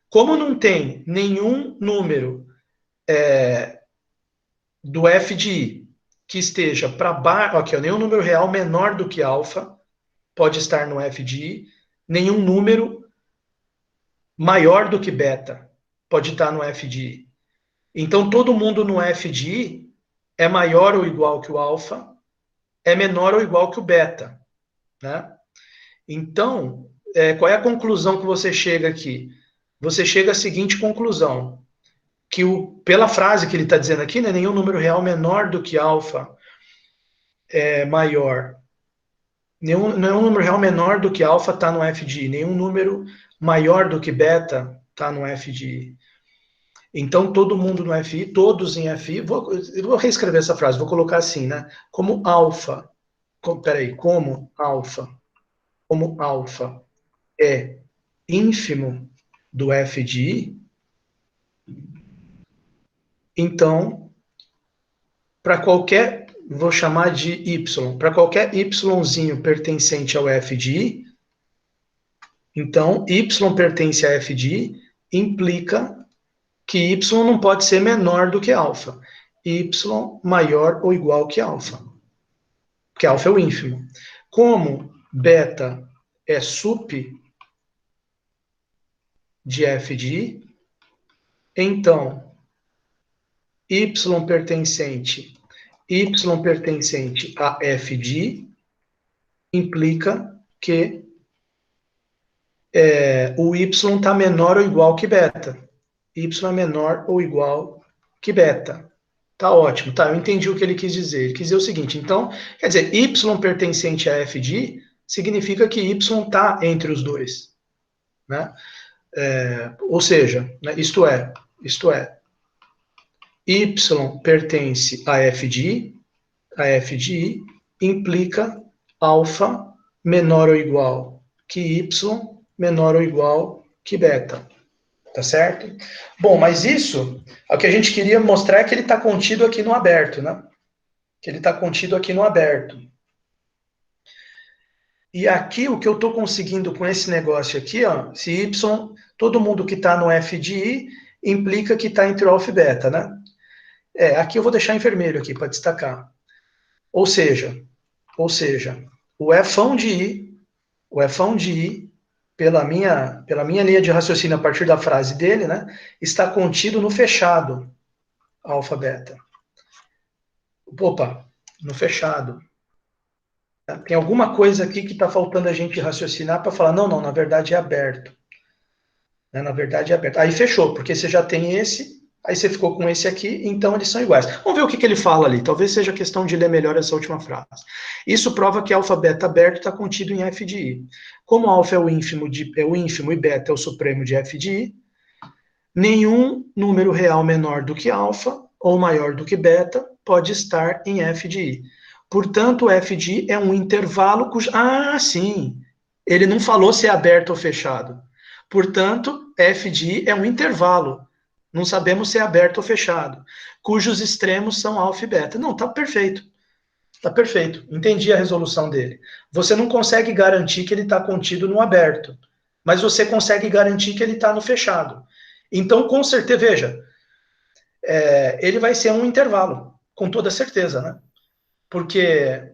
Speaker 1: como não tem nenhum número do f de i que esteja para baixo, aqui, ó, nenhum número real menor do que alfa pode estar no f de i, nenhum número maior do que beta pode estar no f de i. Então, todo mundo no f de i é maior ou igual que o alfa, é menor ou igual que o beta, né? Então, qual é a conclusão que você chega aqui? Você chega à seguinte conclusão, que pela frase que ele está dizendo aqui, né, nenhum número real menor do que alfa é maior. Nenhum número real menor do que alfa está no f de i, nenhum número maior do que beta está no f de i. Então, todo mundo no FI, todos em FI, eu vou reescrever essa frase, vou colocar assim, né? Como alfa, como alfa é ínfimo do F de I, então, para qualquer, vou chamar de Y, para qualquer Yzinho pertencente ao F de I, então, Y pertence a F de I, implica que Y não pode ser menor do que alfa. Y maior ou igual que alfa. Porque alfa é o ínfimo. Como beta é sup de f de i, então y pertencente a f de i implica que o y está menor ou igual que beta. Y é menor ou igual que beta. Tá ótimo, tá? Eu entendi o que ele quis dizer. Ele quis dizer o seguinte, então, quer dizer, y pertencente a f de i significa que y está entre os dois, né? Ou seja, né, isto é, y pertence a f de i implica alfa menor ou igual que y menor ou igual que beta. Tá certo? Bom, mas isso, o que a gente queria mostrar é que ele está contido aqui no aberto, né? Que ele está contido aqui no aberto. E aqui, o que eu estou conseguindo com esse negócio aqui, ó, se y, todo mundo que está no f de i, implica que está entre o alfa e beta, né? Aqui eu vou deixar em vermelho aqui, para destacar. Ou seja, o Fão de i, pela minha linha de raciocínio a partir da frase dele, né, está contido no fechado alfa beta. Opa, no fechado. Tem alguma coisa aqui que está faltando a gente raciocinar para falar, não, na verdade é aberto. Né, na verdade é aberto. Aí fechou, porque você já tem esse, aí você ficou com esse aqui, então eles são iguais. Vamos ver o que ele fala ali. Talvez seja questão de ler melhor essa última frase. Isso prova que alfa beta aberto está contido em f de i. Como alfa é o ínfimo e beta é o supremo de f de i, nenhum número real menor do que alfa ou maior do que beta pode estar em f de i. Portanto, f de i é um intervalo cujo... Ah, sim! Ele não falou se é aberto ou fechado. Portanto, f de i é um intervalo. Não sabemos se é aberto ou fechado. Cujos extremos são alfa e beta. Não, tá perfeito. Tá perfeito. Entendi a resolução dele. Você não consegue garantir que ele está contido no aberto. Mas você consegue garantir que ele está no fechado. Então, com certeza, veja, ele vai ser um intervalo, com toda certeza, né? Porque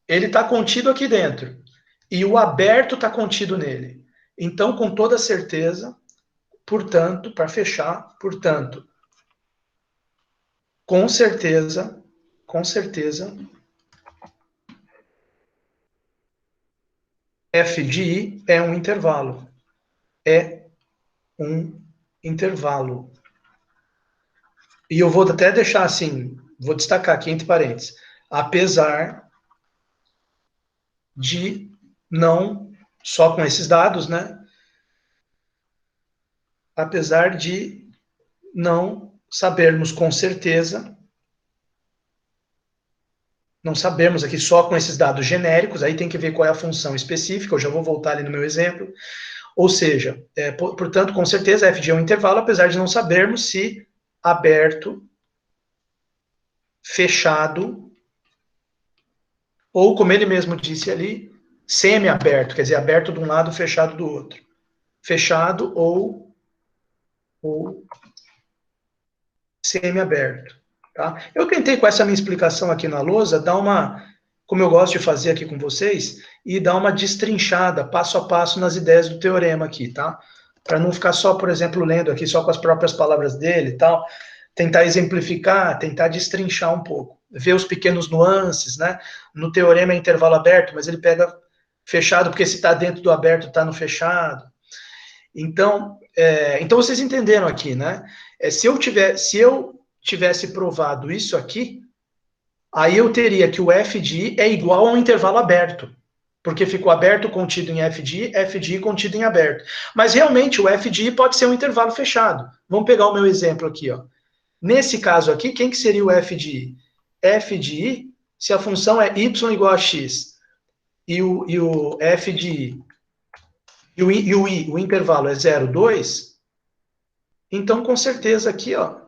Speaker 1: ele está contido aqui dentro e o aberto está contido nele. Então, com toda certeza, portanto, para fechar, portanto, com certeza, f de i é um intervalo. É um intervalo. E eu vou até deixar assim, vou destacar aqui entre parênteses, apesar de não, só com esses dados, né? Apesar de não sabermos com certeza, não sabemos aqui só com esses dados genéricos, aí tem que ver qual é a função específica, eu já vou voltar ali no meu exemplo, ou seja, portanto, com certeza, f de é um intervalo, apesar de não sabermos se aberto, fechado, ou, como ele mesmo disse ali, semi-aberto, quer dizer, aberto de um lado, fechado do outro. Fechado ou semi-aberto. Tá? Eu tentei, com essa minha explicação aqui na lousa, dar uma, como eu gosto de fazer aqui com vocês, e dar uma destrinchada, passo a passo, nas ideias do teorema aqui, tá? Para não ficar só, por exemplo, lendo aqui só com as próprias palavras dele e tal, tentar exemplificar, tentar destrinchar um pouco, ver os pequenos nuances, né? No teorema é intervalo aberto, mas ele pega fechado, porque se está dentro do aberto, está no fechado. Então, então vocês entenderam aqui, né? Se eu tivesse provado isso aqui, aí eu teria que o f de i é igual a um intervalo aberto, porque ficou aberto contido em f de i contido em aberto. Mas realmente o f de i pode ser um intervalo fechado. Vamos pegar o meu exemplo aqui, ó. Nesse caso aqui, quem que seria o f de i? F de i, se a função é y igual a x, e o f de i, o intervalo é 0, 2, então com certeza aqui, ó,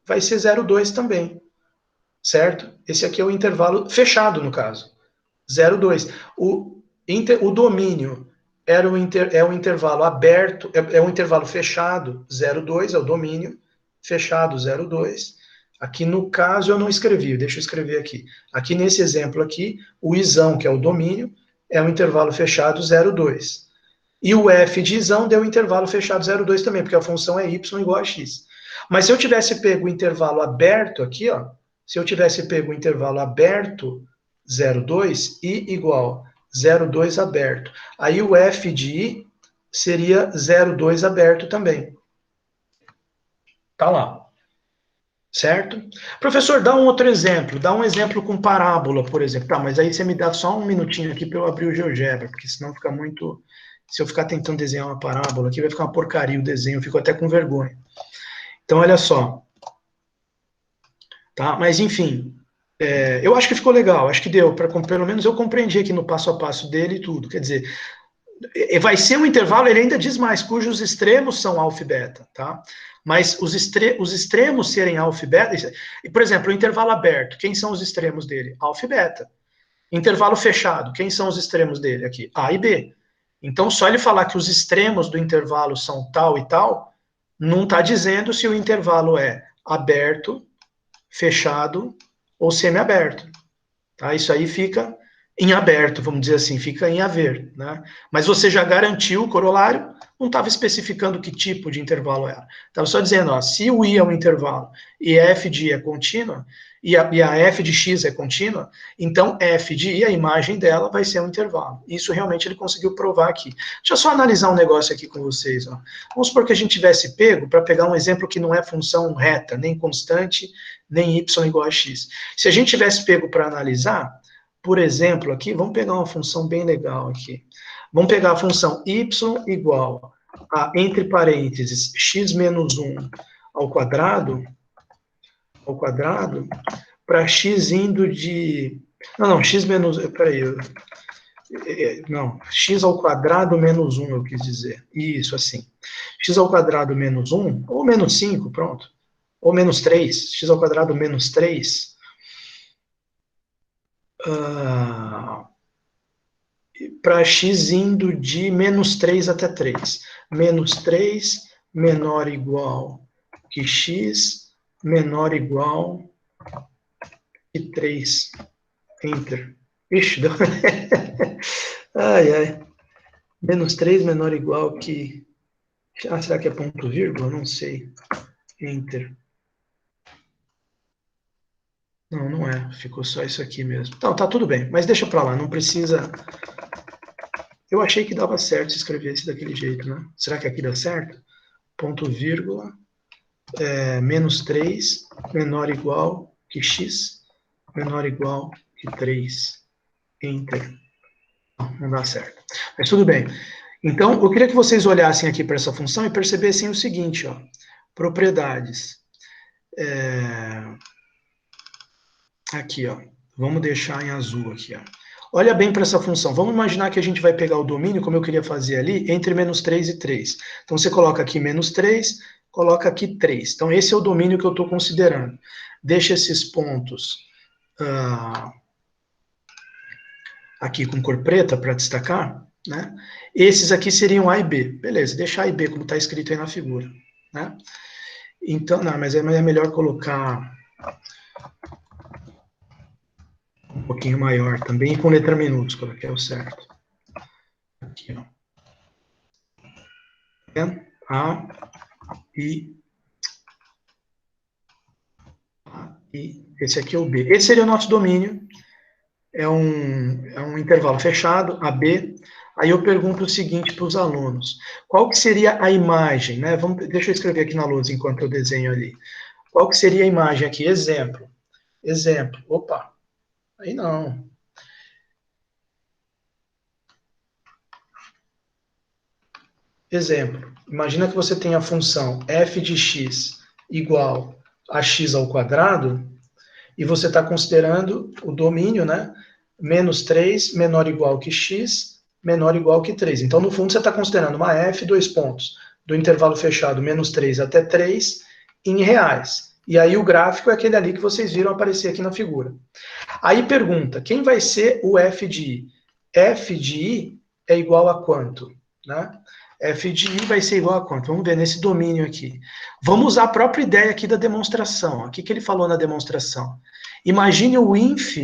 Speaker 1: vai ser 0, 2 também, certo? Esse aqui é o intervalo fechado, no caso, 0, 2. O domínio é um intervalo aberto, é um intervalo fechado, 0, 2, é o domínio, fechado, 0, 2. Aqui no caso eu não escrevi, deixa eu escrever aqui. Aqui nesse exemplo aqui, o isão, que é o domínio, é um intervalo fechado, 0, 2. E o f de isão deu intervalo fechado 0,2 também, porque a função é y igual a x. Mas se eu tivesse pego o intervalo aberto aqui, ó, se eu tivesse pego o intervalo aberto 0,2, i igual 0,2 aberto. Aí o f de i seria 0,2 aberto também. Tá lá. Certo? Professor, dá um outro exemplo. Dá um exemplo com parábola, por exemplo. Tá, mas aí você me dá só um minutinho aqui para eu abrir o GeoGebra, porque senão fica muito... Se eu ficar tentando desenhar uma parábola aqui, vai ficar uma porcaria o desenho, eu fico até com vergonha. Então, olha só. Tá? Mas, enfim, eu acho que ficou legal, acho que deu, pelo menos eu compreendi aqui no passo a passo dele e tudo. Quer dizer, vai ser um intervalo, ele ainda diz mais, cujos extremos são alfa e beta, tá? Mas os extremos serem alfa e beta, por exemplo, o intervalo aberto, quem são os extremos dele? Alfa e beta. Intervalo fechado, quem são os extremos dele aqui? A e B. Então, só ele falar que os extremos do intervalo são tal e tal, não está dizendo se o intervalo é aberto, fechado ou semiaberto. Tá? Isso aí fica em aberto, vamos dizer assim, fica em haver. Né? Mas você já garantiu o corolário, não estava especificando que tipo de intervalo era. Estava só dizendo, ó, se o i é um intervalo e f de i é contínua, e a f de x é contínua, então f de i, a imagem dela, vai ser um intervalo. Isso realmente ele conseguiu provar aqui. Deixa eu só analisar um negócio aqui com vocês. Ó. Vamos supor que a gente tivesse pego, para pegar um exemplo que não é função reta, nem constante, nem y igual a x. Se a gente tivesse pego para analisar, por exemplo, aqui, vamos pegar uma função bem legal aqui. Vamos pegar a função y igual a, entre parênteses, x menos 1 ao quadrado, para x indo de... Não, x menos... Peraí, não, x ao quadrado menos 1, eu quis dizer. Isso, assim. X ao quadrado menos 1, ou menos 5, pronto. Ou menos 3, x ao quadrado menos 3... para x indo de menos 3 até 3. Menos 3 menor ou igual que x menor ou igual que 3. Enter. Ixi, deu... ai, ai. Menos 3 menor ou igual que... Ah, será que é ponto vírgula? Não sei. Enter. Não, não é. Ficou só isso aqui mesmo. Então, tá tudo bem. Mas deixa pra lá. Não precisa... Eu achei que dava certo se escrevesse daquele jeito, né? Será que aqui dá certo? Ponto vírgula, menos 3, menor ou igual que x, menor ou igual que 3. Enter. Não dá certo. Mas tudo bem. Então, eu queria que vocês olhassem aqui para essa função e percebessem o seguinte, ó. Propriedades. Aqui, ó. Vamos deixar em azul aqui, ó. Olha bem para essa função. Vamos imaginar que a gente vai pegar o domínio, como eu queria fazer ali, entre menos 3 e 3. Então, você coloca aqui menos 3, coloca aqui 3. Então, esse é o domínio que eu estou considerando. Deixa esses pontos aqui com cor preta para destacar. Né? Esses aqui seriam A e B. Beleza, deixa A e B como está escrito aí na figura. Né? Então, não, mas é melhor colocar... Um pouquinho maior também, com letra minúscula, que é o certo. Aqui, ó. A, I, esse aqui é o B. Esse seria o nosso domínio. É um intervalo fechado, AB. Aí eu pergunto o seguinte para os alunos. Qual que seria a imagem, né? Deixa eu escrever aqui na lousa enquanto eu desenho ali. Qual que seria a imagem aqui? Exemplo. Exemplo. Opa, aí não. Exemplo. Imagina que você tem a função f de x igual a x ao quadrado, e você está considerando o domínio, né? Menos 3 menor ou igual que x, menor ou igual que 3. Então, no fundo, você está considerando uma f, dois pontos, do intervalo fechado menos 3 até 3, em reais. E aí o gráfico é aquele ali que vocês viram aparecer aqui na figura. Aí pergunta, quem vai ser o f de i? F de i é igual a quanto? Né? F de i vai ser igual a quanto? Vamos ver nesse domínio aqui. Vamos usar a própria ideia aqui da demonstração. O que ele falou na demonstração? Imagine o inf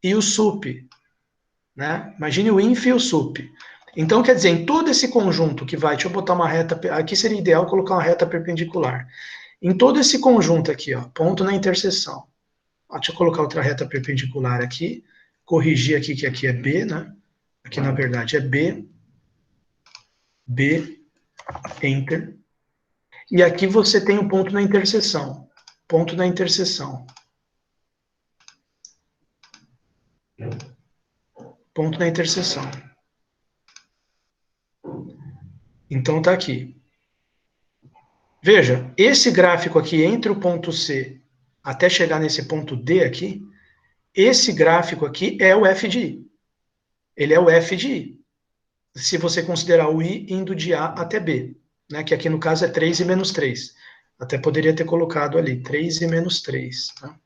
Speaker 1: e o sup. Né? Imagine o inf e o sup. Então, quer dizer, em todo esse conjunto que vai... Deixa eu botar uma reta... Aqui seria ideal colocar uma reta perpendicular. Em todo esse conjunto aqui, ó, ponto na interseção. Deixa eu colocar outra reta perpendicular aqui. Corrigir aqui, que aqui é B, né? Aqui, na verdade, é B. B, Enter. E aqui você tem um ponto na interseção. Ponto na interseção. Ponto na interseção. Então tá aqui. Veja, esse gráfico aqui entre o ponto C até chegar nesse ponto D aqui, esse gráfico aqui é o F de I. Ele é o F de I. Se você considerar o I indo de A até B, né, que aqui no caso é 3 e menos 3. Até poderia ter colocado ali, 3 e menos 3. Tá?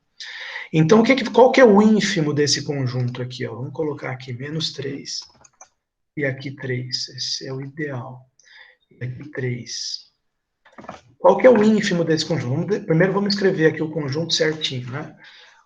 Speaker 1: Então, qual que é o ínfimo desse conjunto aqui? Ó? Vamos colocar aqui menos 3 e aqui 3. Esse é o ideal. E aqui 3. Qual que é o ínfimo desse conjunto? Primeiro vamos escrever aqui o conjunto certinho. Né?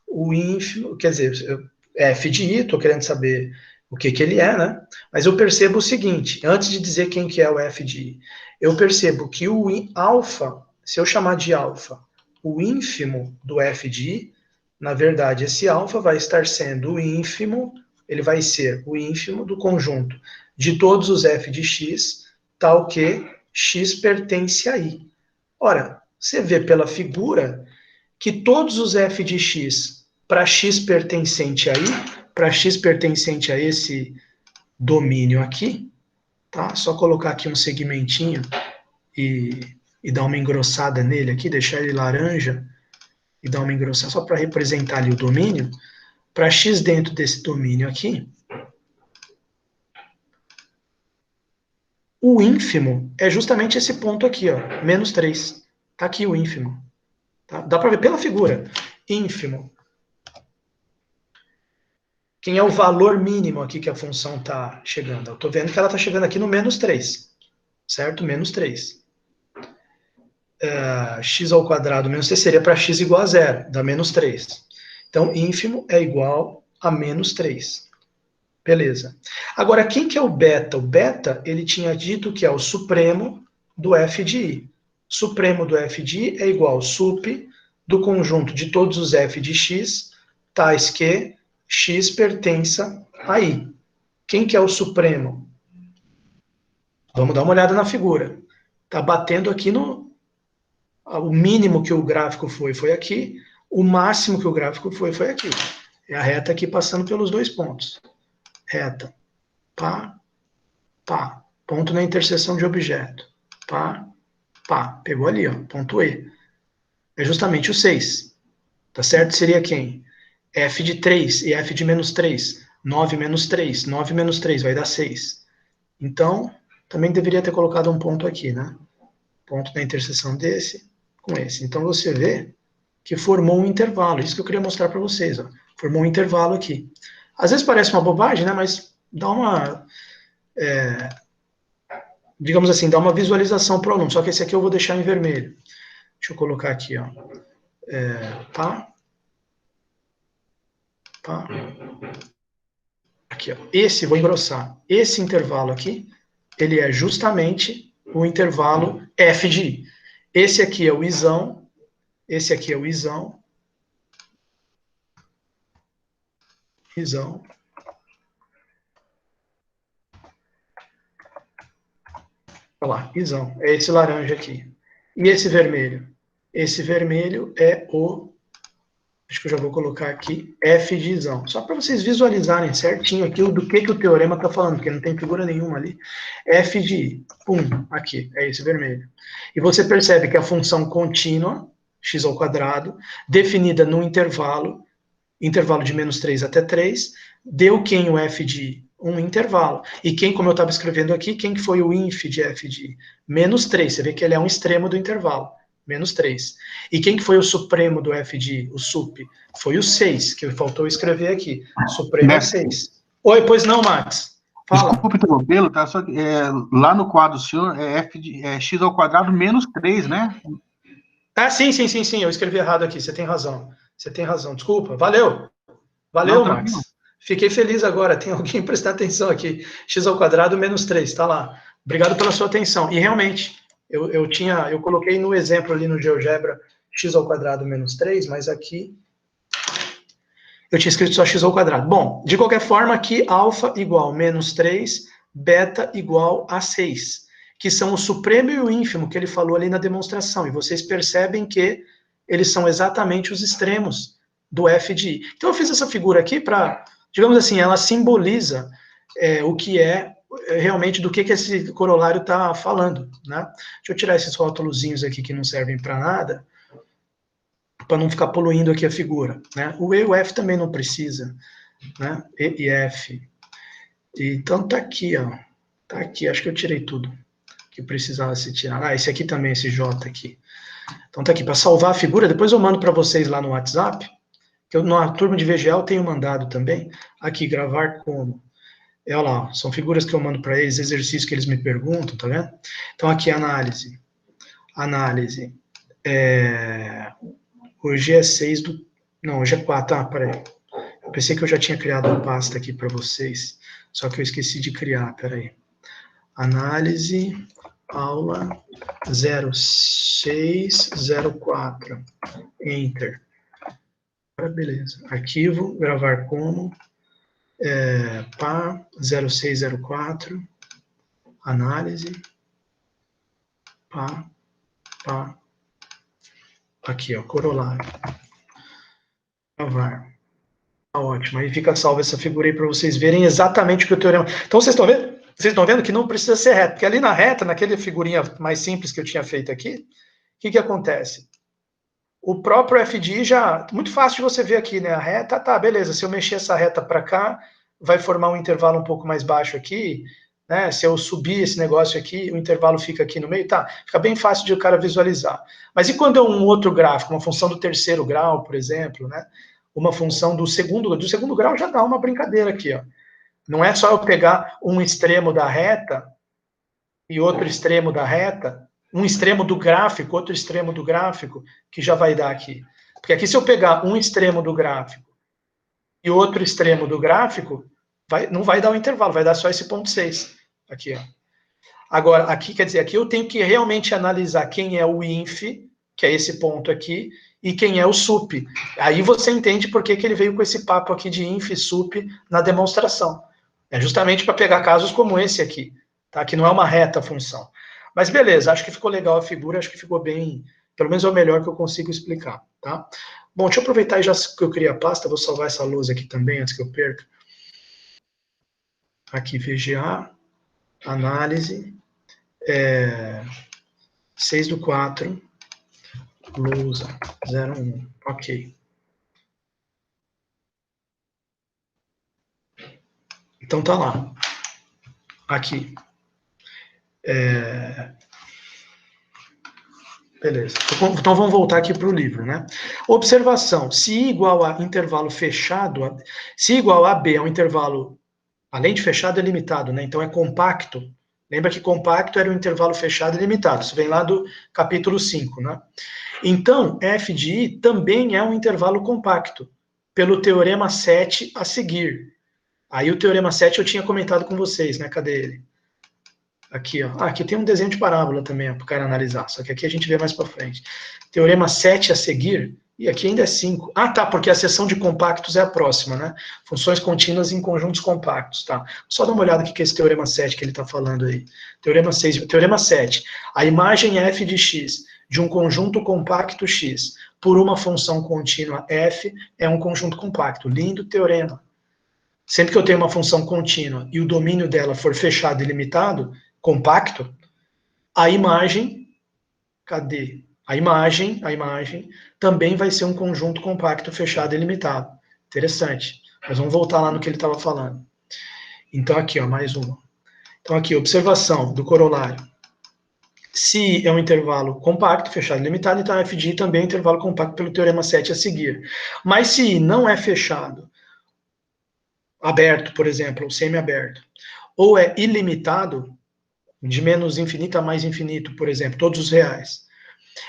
Speaker 1: O ínfimo, quer dizer, F de I, estou querendo saber o que ele é, né? Mas eu percebo o seguinte, antes de dizer quem que é o F de I, eu percebo que o alfa, se eu chamar de alfa, o ínfimo do F de I, na verdade, esse alfa vai estar sendo o ínfimo, ele vai ser o ínfimo do conjunto de todos os F de X, tal que X pertence a I. Ora, você vê pela figura que todos os F de X para X pertencente a I, para X pertencente a esse domínio aqui, tá? Só colocar aqui um segmentinho e dar uma engrossada nele aqui, deixar ele laranja e dar uma engrossada, só para representar ali o domínio. Para X dentro desse domínio aqui, o ínfimo é justamente esse ponto aqui, ó, menos 3. Tá aqui o ínfimo. Tá? Dá para ver pela figura. Ínfimo. Quem é o valor mínimo aqui que a função está chegando? Eu estou vendo que ela está chegando aqui no menos 3, certo? Menos 3. X ao quadrado menos 3 seria para x igual a zero, dá menos 3. Então, ínfimo é igual a menos 3. Beleza. Agora, quem que é o beta? O beta, ele tinha dito que é o supremo do f de i. Supremo do f de i é igual ao sup do conjunto de todos os f de x, tais que x pertença a i. Quem que é o supremo? Vamos dar uma olhada na figura. Está batendo aqui no... O mínimo que o gráfico foi aqui. O máximo que o gráfico foi aqui. É a reta aqui passando pelos dois pontos. Reta. Pá, pá. Ponto na interseção de objeto. Pá, pá. Pegou ali, ó. Ponto E. É justamente o 6. Tá certo? Seria quem? F de 3 e F de menos 3. 9 menos 3. 9 menos 3 vai dar 6. Então, também deveria ter colocado um ponto aqui, né? Ponto na interseção desse com esse. Então, você vê que formou um intervalo. Isso que eu queria mostrar para vocês. Ó. Formou um intervalo aqui. Às vezes parece uma bobagem, né? Mas dá uma... digamos assim, dá uma visualização para o aluno. Só que esse aqui eu vou deixar em vermelho. Deixa eu colocar aqui, ó. Pá. Pá. Aqui, ó. Esse, vou engrossar. Esse intervalo aqui, ele é justamente o intervalo f de i. Esse aqui é o isão, esse aqui é o isão, isão. Olha lá, isão. É esse laranja aqui. E esse vermelho? Esse vermelho é o, acho que eu já vou colocar aqui, f de isão. Só para vocês visualizarem certinho aqui do que o teorema está falando, porque não tem figura nenhuma ali. F de i, pum, aqui, é esse vermelho. E você percebe que a função contínua, x ao quadrado, definida no intervalo de menos 3 até 3, deu quem o f de i? Um intervalo. E quem, como eu estava escrevendo aqui, quem que foi o inf de f de i? Menos 3, você vê que ele é um extremo do intervalo. Menos 3. E quem que foi o supremo do f de i? O sup? Foi o 6, que faltou escrever aqui. Supremo é 6. Oi, pois não, Max?
Speaker 2: Fala. Desculpa interrompê-lo, tá? Só, lá no quadro do senhor é x ao quadrado menos 3, né?
Speaker 1: Ah, sim, eu escrevi errado aqui, você tem razão. Desculpa, valeu. Valeu, não, Max. Fiquei feliz agora, tem alguém prestando atenção aqui. X ao quadrado menos 3, tá lá. Obrigado pela sua atenção. E realmente, eu coloquei no exemplo ali no GeoGebra x ao quadrado menos 3, mas aqui eu tinha escrito só x ao quadrado. Bom, de qualquer forma, aqui alfa igual menos 3, beta igual a 6, que são o supremo e o ínfimo que ele falou ali na demonstração. E vocês percebem que eles são exatamente os extremos do f de i. Então eu fiz essa figura aqui para, digamos assim, ela simboliza o que é realmente do que esse corolário está falando, né? Deixa eu tirar esses rótulozinhos aqui que não servem para nada, para não ficar poluindo aqui a figura, né? O E e o F também não precisa, né? E e F. Então tá aqui, ó. Tá aqui, acho que eu tirei tudo que precisava se tirar. Ah, esse aqui também, esse J aqui. Então tá aqui, para salvar a figura, depois eu mando para vocês lá no WhatsApp, que eu, na turma de VGA eu tenho mandado também. Aqui, gravar como. Olha lá, são figuras que eu mando para eles, exercícios que eles me perguntam, tá vendo? Então aqui, análise. Análise. Hoje é 6 do... Não, hoje é 4, peraí. Eu pensei que eu já tinha criado a pasta aqui para vocês, só que eu esqueci de criar, peraí. Análise, aula 0604. Enter. Beleza. Arquivo, gravar como, pá, 0604, análise, pá, pá, aqui, ó, corolário. Gravar. Tá ótimo. Aí fica salva essa figura aí para vocês verem exatamente o que o teorema... Então vocês estão vendo? Vocês estão vendo que não precisa ser reto, porque ali na reta, naquela figurinha mais simples que eu tinha feito aqui, o que acontece? O próprio f de i já, muito fácil de você ver aqui, né? A reta, tá, beleza, se eu mexer essa reta para cá, vai formar um intervalo um pouco mais baixo aqui, né? Se eu subir esse negócio aqui, o intervalo fica aqui no meio, tá? Fica bem fácil de o cara visualizar. Mas e quando é um outro gráfico, uma função do terceiro grau, por exemplo, né? Uma função do segundo grau já dá uma brincadeira aqui, ó. Não é só eu pegar um extremo da reta e outro extremo da reta, um extremo do gráfico, outro extremo do gráfico, que já vai dar aqui. Porque aqui, se eu pegar um extremo do gráfico e outro extremo do gráfico, não vai dar o intervalo, vai dar só esse ponto 6. Aqui, ó. Agora, aqui, quer dizer, aqui eu tenho que realmente analisar quem é o inf, que é esse ponto aqui, e quem é o sup. Aí você entende por que ele veio com esse papo aqui de inf e sup na demonstração. É justamente para pegar casos como esse aqui, tá? Que não é uma reta função. Mas beleza, acho que ficou legal a figura, acho que ficou bem, pelo menos é o melhor que eu consigo explicar, tá? Bom, deixa eu aproveitar já que eu criei a pasta, vou salvar essa lousa aqui também, antes que eu perca. Aqui, VGA, análise, 6/4, lousa, 01, ok. Então tá lá. Aqui. Beleza. Então vamos voltar aqui para o livro, né? Observação. Se I igual a intervalo fechado, se I igual a B é um intervalo, além de fechado, é limitado, né? Então é compacto. Lembra que compacto era um intervalo fechado e limitado. Isso vem lá do capítulo 5, né? Então, f de i também é um intervalo compacto, pelo teorema 7 a seguir. Aí o teorema 7 eu tinha comentado com vocês, né? Cadê ele? Aqui, ó. Ah, aqui tem um desenho de parábola também, para o cara analisar. Só que aqui a gente vê mais para frente. Teorema 7 a seguir. E aqui ainda é 5. Ah, tá, porque a seção de compactos é a próxima, né? Funções contínuas em conjuntos compactos, tá? Só dá uma olhada aqui que é esse teorema 7 que ele está falando aí. Teorema 6, teorema 7. A imagem f de x de um conjunto compacto x por uma função contínua f é um conjunto compacto. Lindo teorema. Sempre que eu tenho uma função contínua e o domínio dela for fechado e limitado, compacto, a imagem, cadê? A imagem também vai ser um conjunto compacto, fechado e limitado. Interessante. Mas vamos voltar lá no que ele estava falando. Então aqui, ó, mais uma. Então aqui, observação do corolário. Se é um intervalo compacto, fechado e limitado, então f de i também é um intervalo compacto pelo teorema 7 a seguir. Mas se não é fechado, aberto, por exemplo, ou semi-aberto, ou é ilimitado, de menos infinito a mais infinito, por exemplo, todos os reais,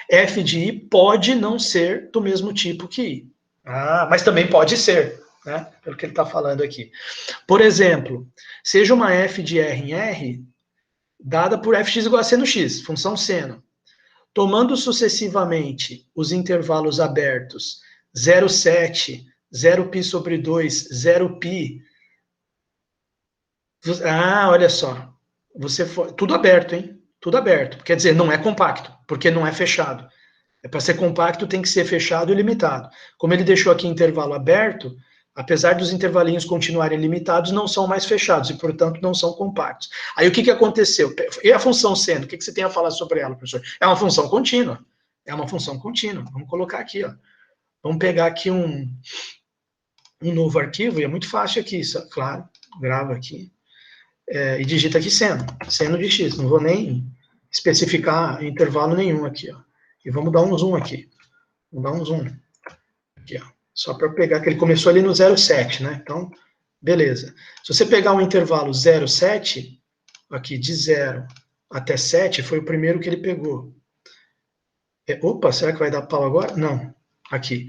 Speaker 1: f de i pode não ser do mesmo tipo que i. Ah, mas também pode ser, né? Pelo que ele está falando aqui. Por exemplo, seja uma f de r em r, dada por fx igual a seno x, função seno. Tomando sucessivamente os intervalos abertos 0,7, 0π sobre 2, 0π. Ah, olha só. Tudo aberto, hein? Tudo aberto. Quer dizer, não é compacto, porque não é fechado. Para ser compacto tem que ser fechado e limitado. Como ele deixou aqui intervalo aberto, apesar dos intervalinhos continuarem limitados, não são mais fechados e, portanto, não são compactos. Aí o que aconteceu? E a função seno? O que você tem a falar sobre ela, professor? É uma função contínua. É uma função contínua. Vamos colocar aqui, ó. Vamos pegar aqui um novo arquivo, e é muito fácil aqui, claro. Grava aqui. E digita aqui seno de x. Não vou nem especificar intervalo nenhum aqui, ó. E vamos dar um zoom aqui. Vamos dar um zoom. Aqui, ó. Só para pegar, que ele começou ali no 0,7, né? Então, beleza. Se você pegar um intervalo 0,7, aqui de 0 até 7, foi o primeiro que ele pegou. Opa, será que vai dar pau agora? Não. Aqui.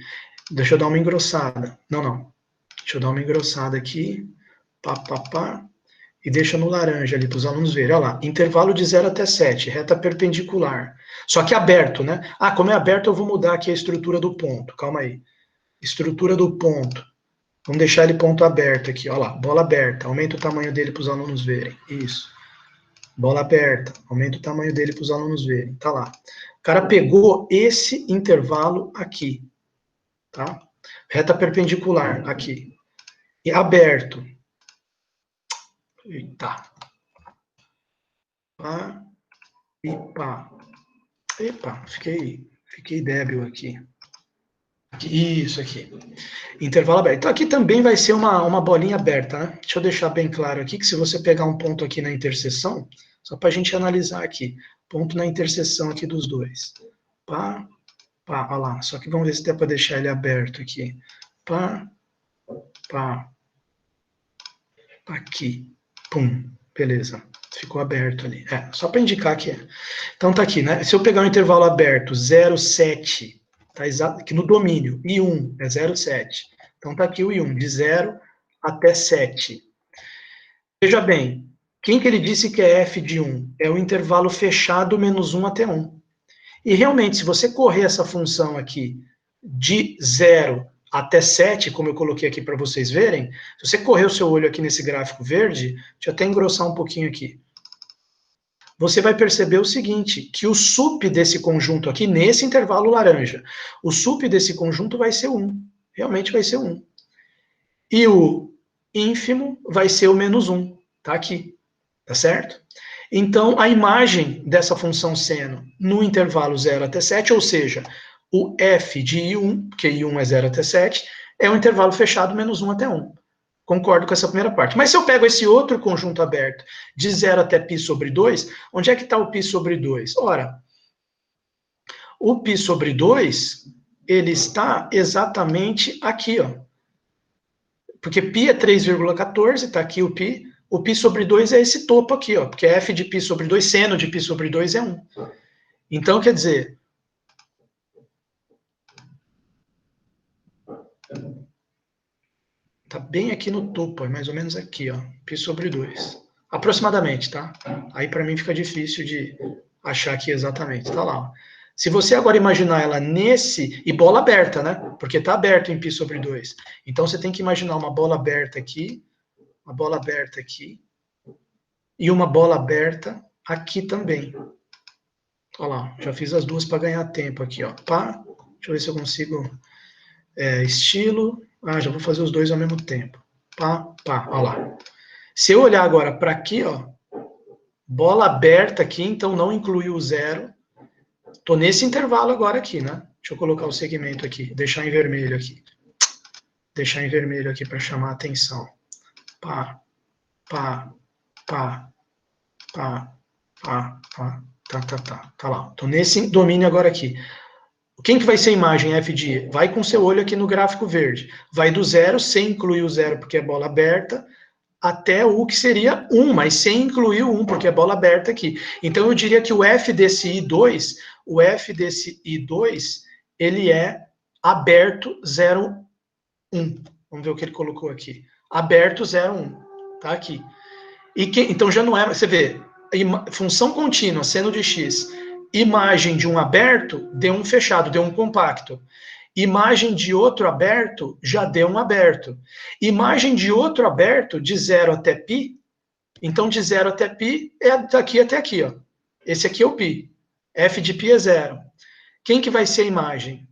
Speaker 1: Deixa eu dar uma engrossada. Não. Deixa eu dar uma engrossada aqui. Pá. E deixa no laranja ali para os alunos verem. Olha lá, intervalo de 0 até 7, reta perpendicular. Só que aberto, né? Ah, como é aberto, eu vou mudar aqui a estrutura do ponto. Calma aí. Estrutura do ponto. Vamos deixar ele ponto aberto aqui. Olha lá, bola aberta. Aumenta o tamanho dele para os alunos verem. Isso. Bola aberta. Aumenta o tamanho dele para os alunos verem. Tá lá. O cara pegou esse intervalo aqui. Tá? Reta perpendicular aqui. E aberto. Eita. Pá. E pá. Epa, fiquei débil aqui. Isso aqui. Intervalo aberto. Então aqui também vai ser uma bolinha aberta, né? Deixa eu deixar bem claro aqui que se você pegar um ponto aqui na interseção, só para a gente analisar aqui, ponto na interseção aqui dos dois. Pá, olha lá. Só que vamos ver se dá para deixar ele aberto aqui. Pá. Aqui. Pum. Beleza. Ficou aberto ali. Só para indicar que é. Então tá aqui, né? Se eu pegar um intervalo aberto 0,7, tá exato aqui no domínio, I1 é 0,7. Então tá aqui o I1, de 0 até 7. Veja bem, quem que ele disse que é f de 1? É o intervalo fechado menos 1 até 1. E realmente, se você correr essa função aqui de 0 até 7, como eu coloquei aqui para vocês verem, se você correr o seu olho aqui nesse gráfico verde, deixa eu até engrossar um pouquinho aqui, você vai perceber o seguinte, que o sup desse conjunto aqui, nesse intervalo laranja, o sup desse conjunto vai ser 1, realmente vai ser 1. E o ínfimo vai ser o menos 1, tá aqui, tá certo? Então, a imagem dessa função seno no intervalo 0 até 7, ou seja, o f de I1, que I1 é 0 até 7, é um intervalo fechado menos 1 até 1. Concordo com essa primeira parte. Mas se eu pego esse outro conjunto aberto, de 0 até π sobre 2, onde é que está o π sobre 2? Ora, o π sobre 2, ele está exatamente aqui, ó. Porque π é 3,14, está aqui o π, o π sobre 2 é esse topo aqui, ó, porque f de π sobre 2, seno de π sobre 2 é 1. Então, quer dizer, tá bem aqui no topo, é mais ou menos aqui, ó, π sobre 2. Aproximadamente, tá? Aí para mim fica difícil de achar aqui exatamente, tá lá, ó. Se você agora imaginar ela nesse, e bola aberta, né? Porque tá aberto em π sobre 2. Então você tem que imaginar uma bola aberta aqui, e uma bola aberta aqui também. Olha lá, já fiz as duas para ganhar tempo aqui, ó. Pá, deixa eu ver se eu consigo. Estilo. Ah, já vou fazer os dois ao mesmo tempo. Pá, pá, olha lá. Se eu olhar agora para aqui, ó, bola aberta aqui, então não inclui o zero. Tô nesse intervalo agora aqui, né? Deixa eu colocar o segmento aqui, deixar em vermelho aqui. Deixar em vermelho aqui para chamar a atenção. Pá, pá, pá, pá, pá, pá. Tá lá. Tô nesse domínio agora aqui. Quem que vai ser a imagem f de e? Vai com seu olho aqui no gráfico verde. Vai do zero, sem incluir o zero, porque é bola aberta, até o que seria 1, mas sem incluir o 1, porque é bola aberta aqui. Então, eu diria que o f desse I2, ele é aberto 0, 1. Vamos ver o que ele colocou aqui. Aberto 0, 1. Tá aqui. Então, já não é... Você vê, função contínua, seno de x, imagem de um aberto, deu um fechado, deu um compacto. Imagem de outro aberto, já deu um aberto. Imagem de outro aberto, de 0 até π, então de 0 até π é daqui até aqui, ó. Esse aqui é o π. F de π é 0. Quem que vai ser a imagem?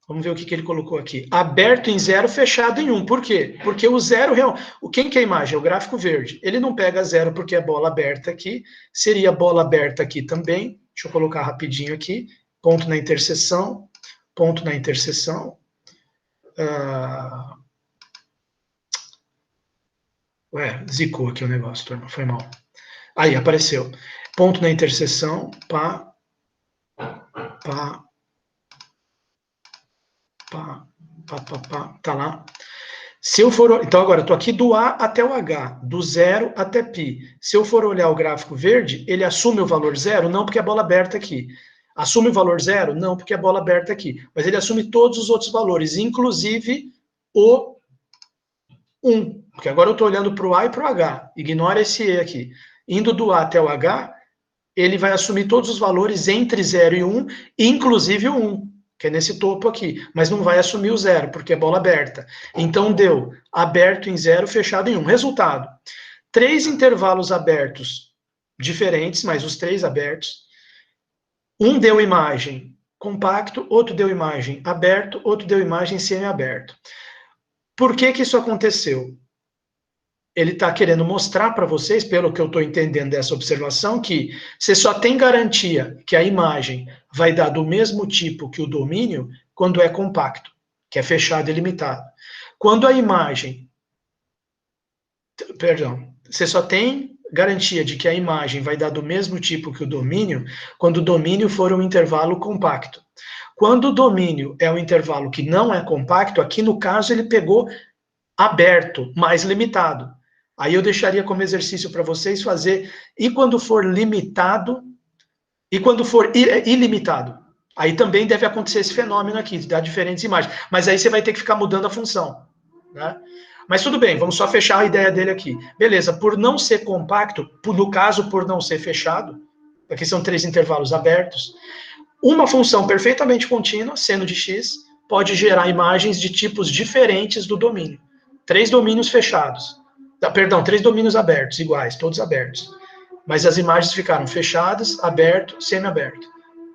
Speaker 1: Vamos ver o que ele colocou aqui. Aberto em 0, fechado em 1. Por quê? Porque o 0... Quem que é a imagem? É o gráfico verde. Ele não pega 0 porque é bola aberta aqui. Seria bola aberta aqui também. Deixa eu colocar rapidinho aqui. Ponto na interseção. Ponto na interseção. Zicou aqui o negócio, turma. Foi mal. Aí, apareceu. Ponto na interseção. Pá. Pá. Tá lá. Se eu for, então agora eu tô aqui do A até o H, do 0 até π. Se eu for olhar o gráfico verde, ele assume o valor 0? Não, porque é bola aberta aqui. Assume o valor 0? Não, porque é bola aberta aqui. Mas ele assume todos os outros valores, inclusive o 1. Porque agora eu estou olhando para o A e para o H. Ignora esse E aqui. Indo do A até o H, ele vai assumir todos os valores entre 0 e 1, inclusive o 1. Que é nesse topo aqui, mas não vai assumir o 0, porque é bola aberta. Então, deu aberto em 0, fechado em 1. Resultado, 3 intervalos abertos diferentes, mas os 3 abertos. Um deu imagem compacto, outro deu imagem aberto, outro deu imagem semi-aberto. Por que que isso aconteceu? Ele está querendo mostrar para vocês, pelo que eu estou entendendo dessa observação, que você só tem garantia que a imagem vai dar do mesmo tipo que o domínio quando é compacto, que é fechado e limitado. Quando a imagem... Perdão. Você só tem garantia de que a imagem vai dar do mesmo tipo que o domínio quando o domínio for um intervalo compacto. Quando o domínio é um intervalo que não é compacto, aqui no caso ele pegou aberto, mais limitado. Aí eu deixaria como exercício para vocês fazer, e quando for limitado, e quando for ilimitado. Aí também deve acontecer esse fenômeno aqui, de dar diferentes imagens. Mas aí você vai ter que ficar mudando a função, né? Mas tudo bem, vamos só fechar a ideia dele aqui. Beleza, por não ser compacto, no caso por não ser fechado, aqui são 3 intervalos abertos, uma função perfeitamente contínua, seno de x, pode gerar imagens de tipos diferentes do domínio. 3 domínios fechados. Perdão, 3 domínios abertos, iguais, todos abertos. Mas as imagens ficaram fechadas, aberto, semi-aberto.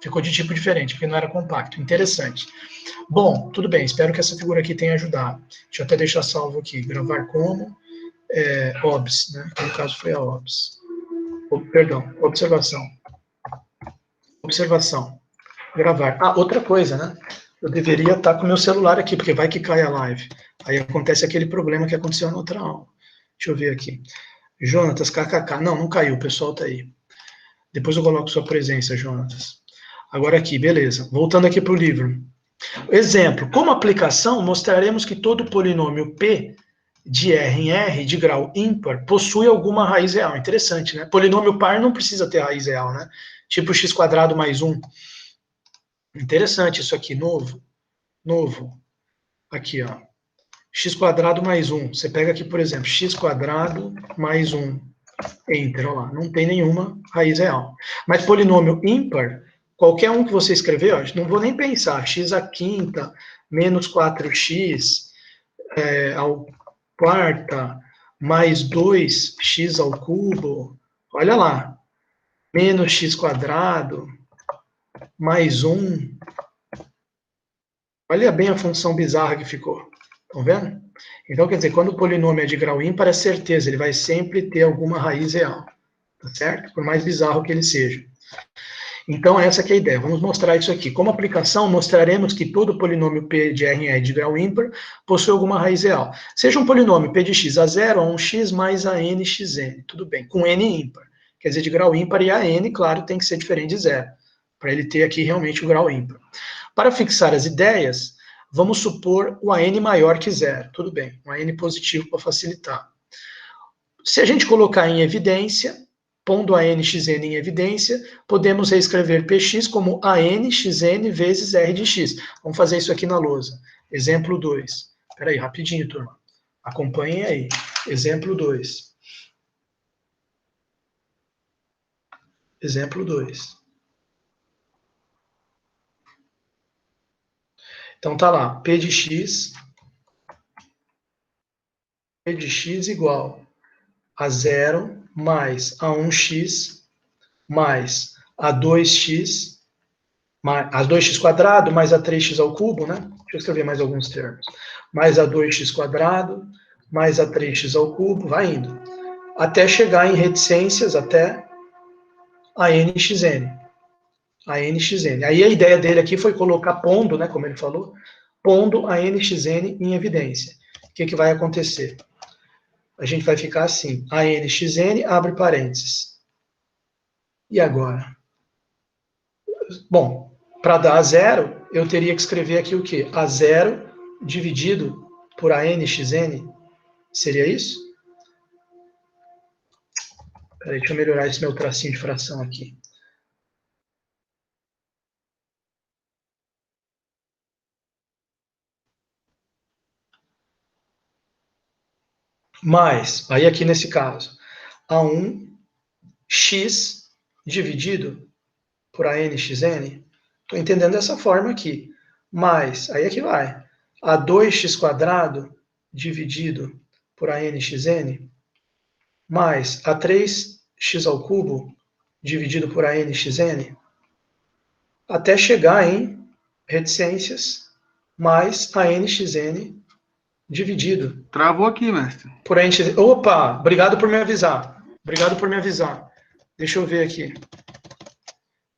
Speaker 1: Ficou de tipo diferente, porque não era compacto. Interessante. Bom, tudo bem, espero que essa figura aqui tenha ajudado. Deixa eu até deixar salvo aqui, gravar como OBS, né? No caso foi a OBS. Perdão, observação. Observação. Gravar. Ah, outra coisa, né? Eu deveria estar com o meu celular aqui, porque vai que cai a live. Aí acontece aquele problema que aconteceu na outra aula. Deixa eu ver aqui. Jonatas, kkk. Não caiu, o pessoal tá aí. Depois eu coloco sua presença, Jonatas. Agora aqui, beleza. Voltando aqui para o livro. Exemplo. Como aplicação, mostraremos que todo polinômio P de R em R, de grau ímpar, possui alguma raiz real. Interessante, né? Polinômio par não precisa ter raiz real, né? Tipo x² mais 1. Interessante isso aqui, novo. Aqui, ó. x² mais 1. Você pega aqui, por exemplo, x² mais 1. Enter, ó lá. Não tem nenhuma raiz real. Mas polinômio ímpar, qualquer um que você escrever, ó, não vou nem pensar. x² menos 4x ao quarta mais 2x ao cubo. Olha lá. Menos x² mais 1. Olha bem a função bizarra que ficou. Estão vendo? Então, quer dizer, quando o polinômio é de grau ímpar, é certeza, ele vai sempre ter alguma raiz real. Tá certo? Por mais bizarro que ele seja. Então, essa que é a ideia. Vamos mostrar isso aqui. Como aplicação, mostraremos que todo polinômio P de R em R de grau ímpar possui alguma raiz real. Seja um polinômio P de x a 0 a 1x mais a n xn. Tudo bem, com n ímpar. Quer dizer, de grau ímpar, e a n, claro, tem que ser diferente de zero, para ele ter aqui realmente o grau ímpar. Para fixar as ideias, vamos supor o AN maior que zero. Tudo bem, um AN positivo para facilitar. Se a gente colocar em evidência, pondo a nxn em evidência, podemos reescrever px como ANxn vezes R de x. Vamos fazer isso aqui na lousa. Exemplo 2. Espera aí, rapidinho, turma. Acompanhem aí. Exemplo 2. Exemplo 2. Então tá lá, P de x igual a 0 mais a 1x mais a 2x, a 2x² mais a 3x ao cubo, né? Deixa eu escrever mais alguns termos. Mais a 2x² mais a 3x ao cubo, vai indo. Até chegar em reticências, até a nxn. Aí a ideia dele aqui foi colocar pondo, né, como ele falou, pondo a nxn em evidência. O que vai acontecer? A gente vai ficar assim, a nxn, abre parênteses. E agora? Bom, para dar zero, eu teria que escrever aqui o quê? A zero dividido por a nxn. Seria isso? Peraí, deixa eu melhorar esse meu tracinho de fração aqui. Mais, aí aqui nesse caso, A1x dividido por a nxn. Estou entendendo dessa forma aqui. Mais, aí aqui vai, A2x² dividido por a nxn, mais a 3x ao cubo dividido por a nxn, até chegar em reticências mais a nxn dividido.
Speaker 2: Travou aqui, mestre.
Speaker 1: Por a nxn. Opa, obrigado por me avisar. Obrigado por me avisar. Deixa eu ver aqui.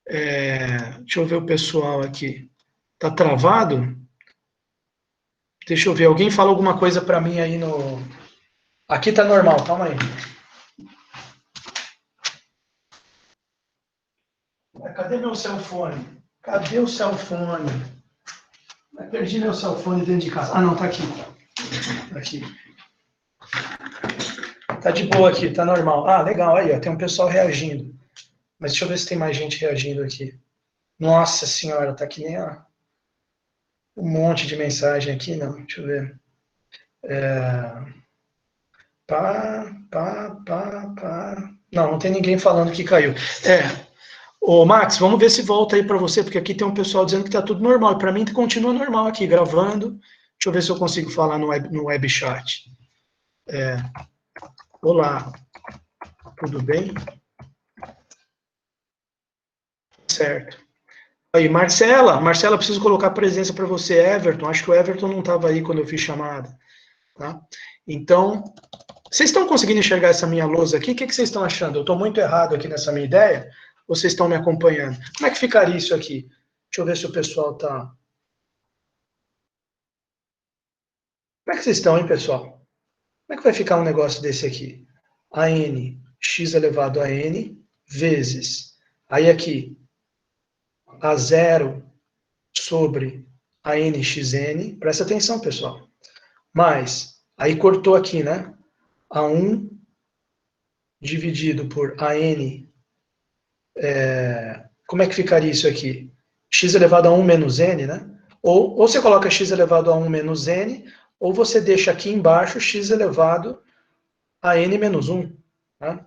Speaker 1: Deixa eu ver o pessoal aqui. Tá travado? Deixa eu ver. Alguém fala alguma coisa para mim aí no... Aqui tá normal, calma aí. Cadê meu cellphone? Cadê o cellphone? Perdi meu cellphone dentro de casa. Ah, não, tá aqui. Tá aqui. Tá de boa aqui, tá normal. Ah, legal, aí, ó, tem um pessoal reagindo. Mas deixa eu ver se tem mais gente reagindo aqui. Nossa senhora, tá que nem um monte de mensagem aqui, não, deixa eu ver. Não tem ninguém falando que caiu. Ô, Max, vamos ver se volta aí para você, porque aqui tem um pessoal dizendo que tá tudo normal. Para mim continua normal aqui, gravando. Deixa eu ver se eu consigo falar no web chat. Olá, tudo bem? Certo. Aí, Marcela, preciso colocar presença para você, Everton. Acho que o Everton não estava aí quando eu fiz chamada. Tá? Então, vocês estão conseguindo enxergar essa minha lousa aqui? O que vocês estão achando? Eu estou muito errado aqui nessa minha ideia? Ou vocês estão me acompanhando? Como é que ficaria isso aqui? Deixa eu ver se o pessoal está... Como é que vocês estão, hein, pessoal? Como é que vai ficar um negócio desse aqui? A n, x elevado a n, vezes... Aí aqui, a zero sobre a nxn, presta atenção, pessoal, mais Aí cortou aqui, né? A1 dividido por AN, como é que ficaria isso aqui? X elevado a 1 menos n, né? Ou você coloca x elevado a 1 menos n, ou você deixa aqui embaixo x elevado a n menos 1. Né?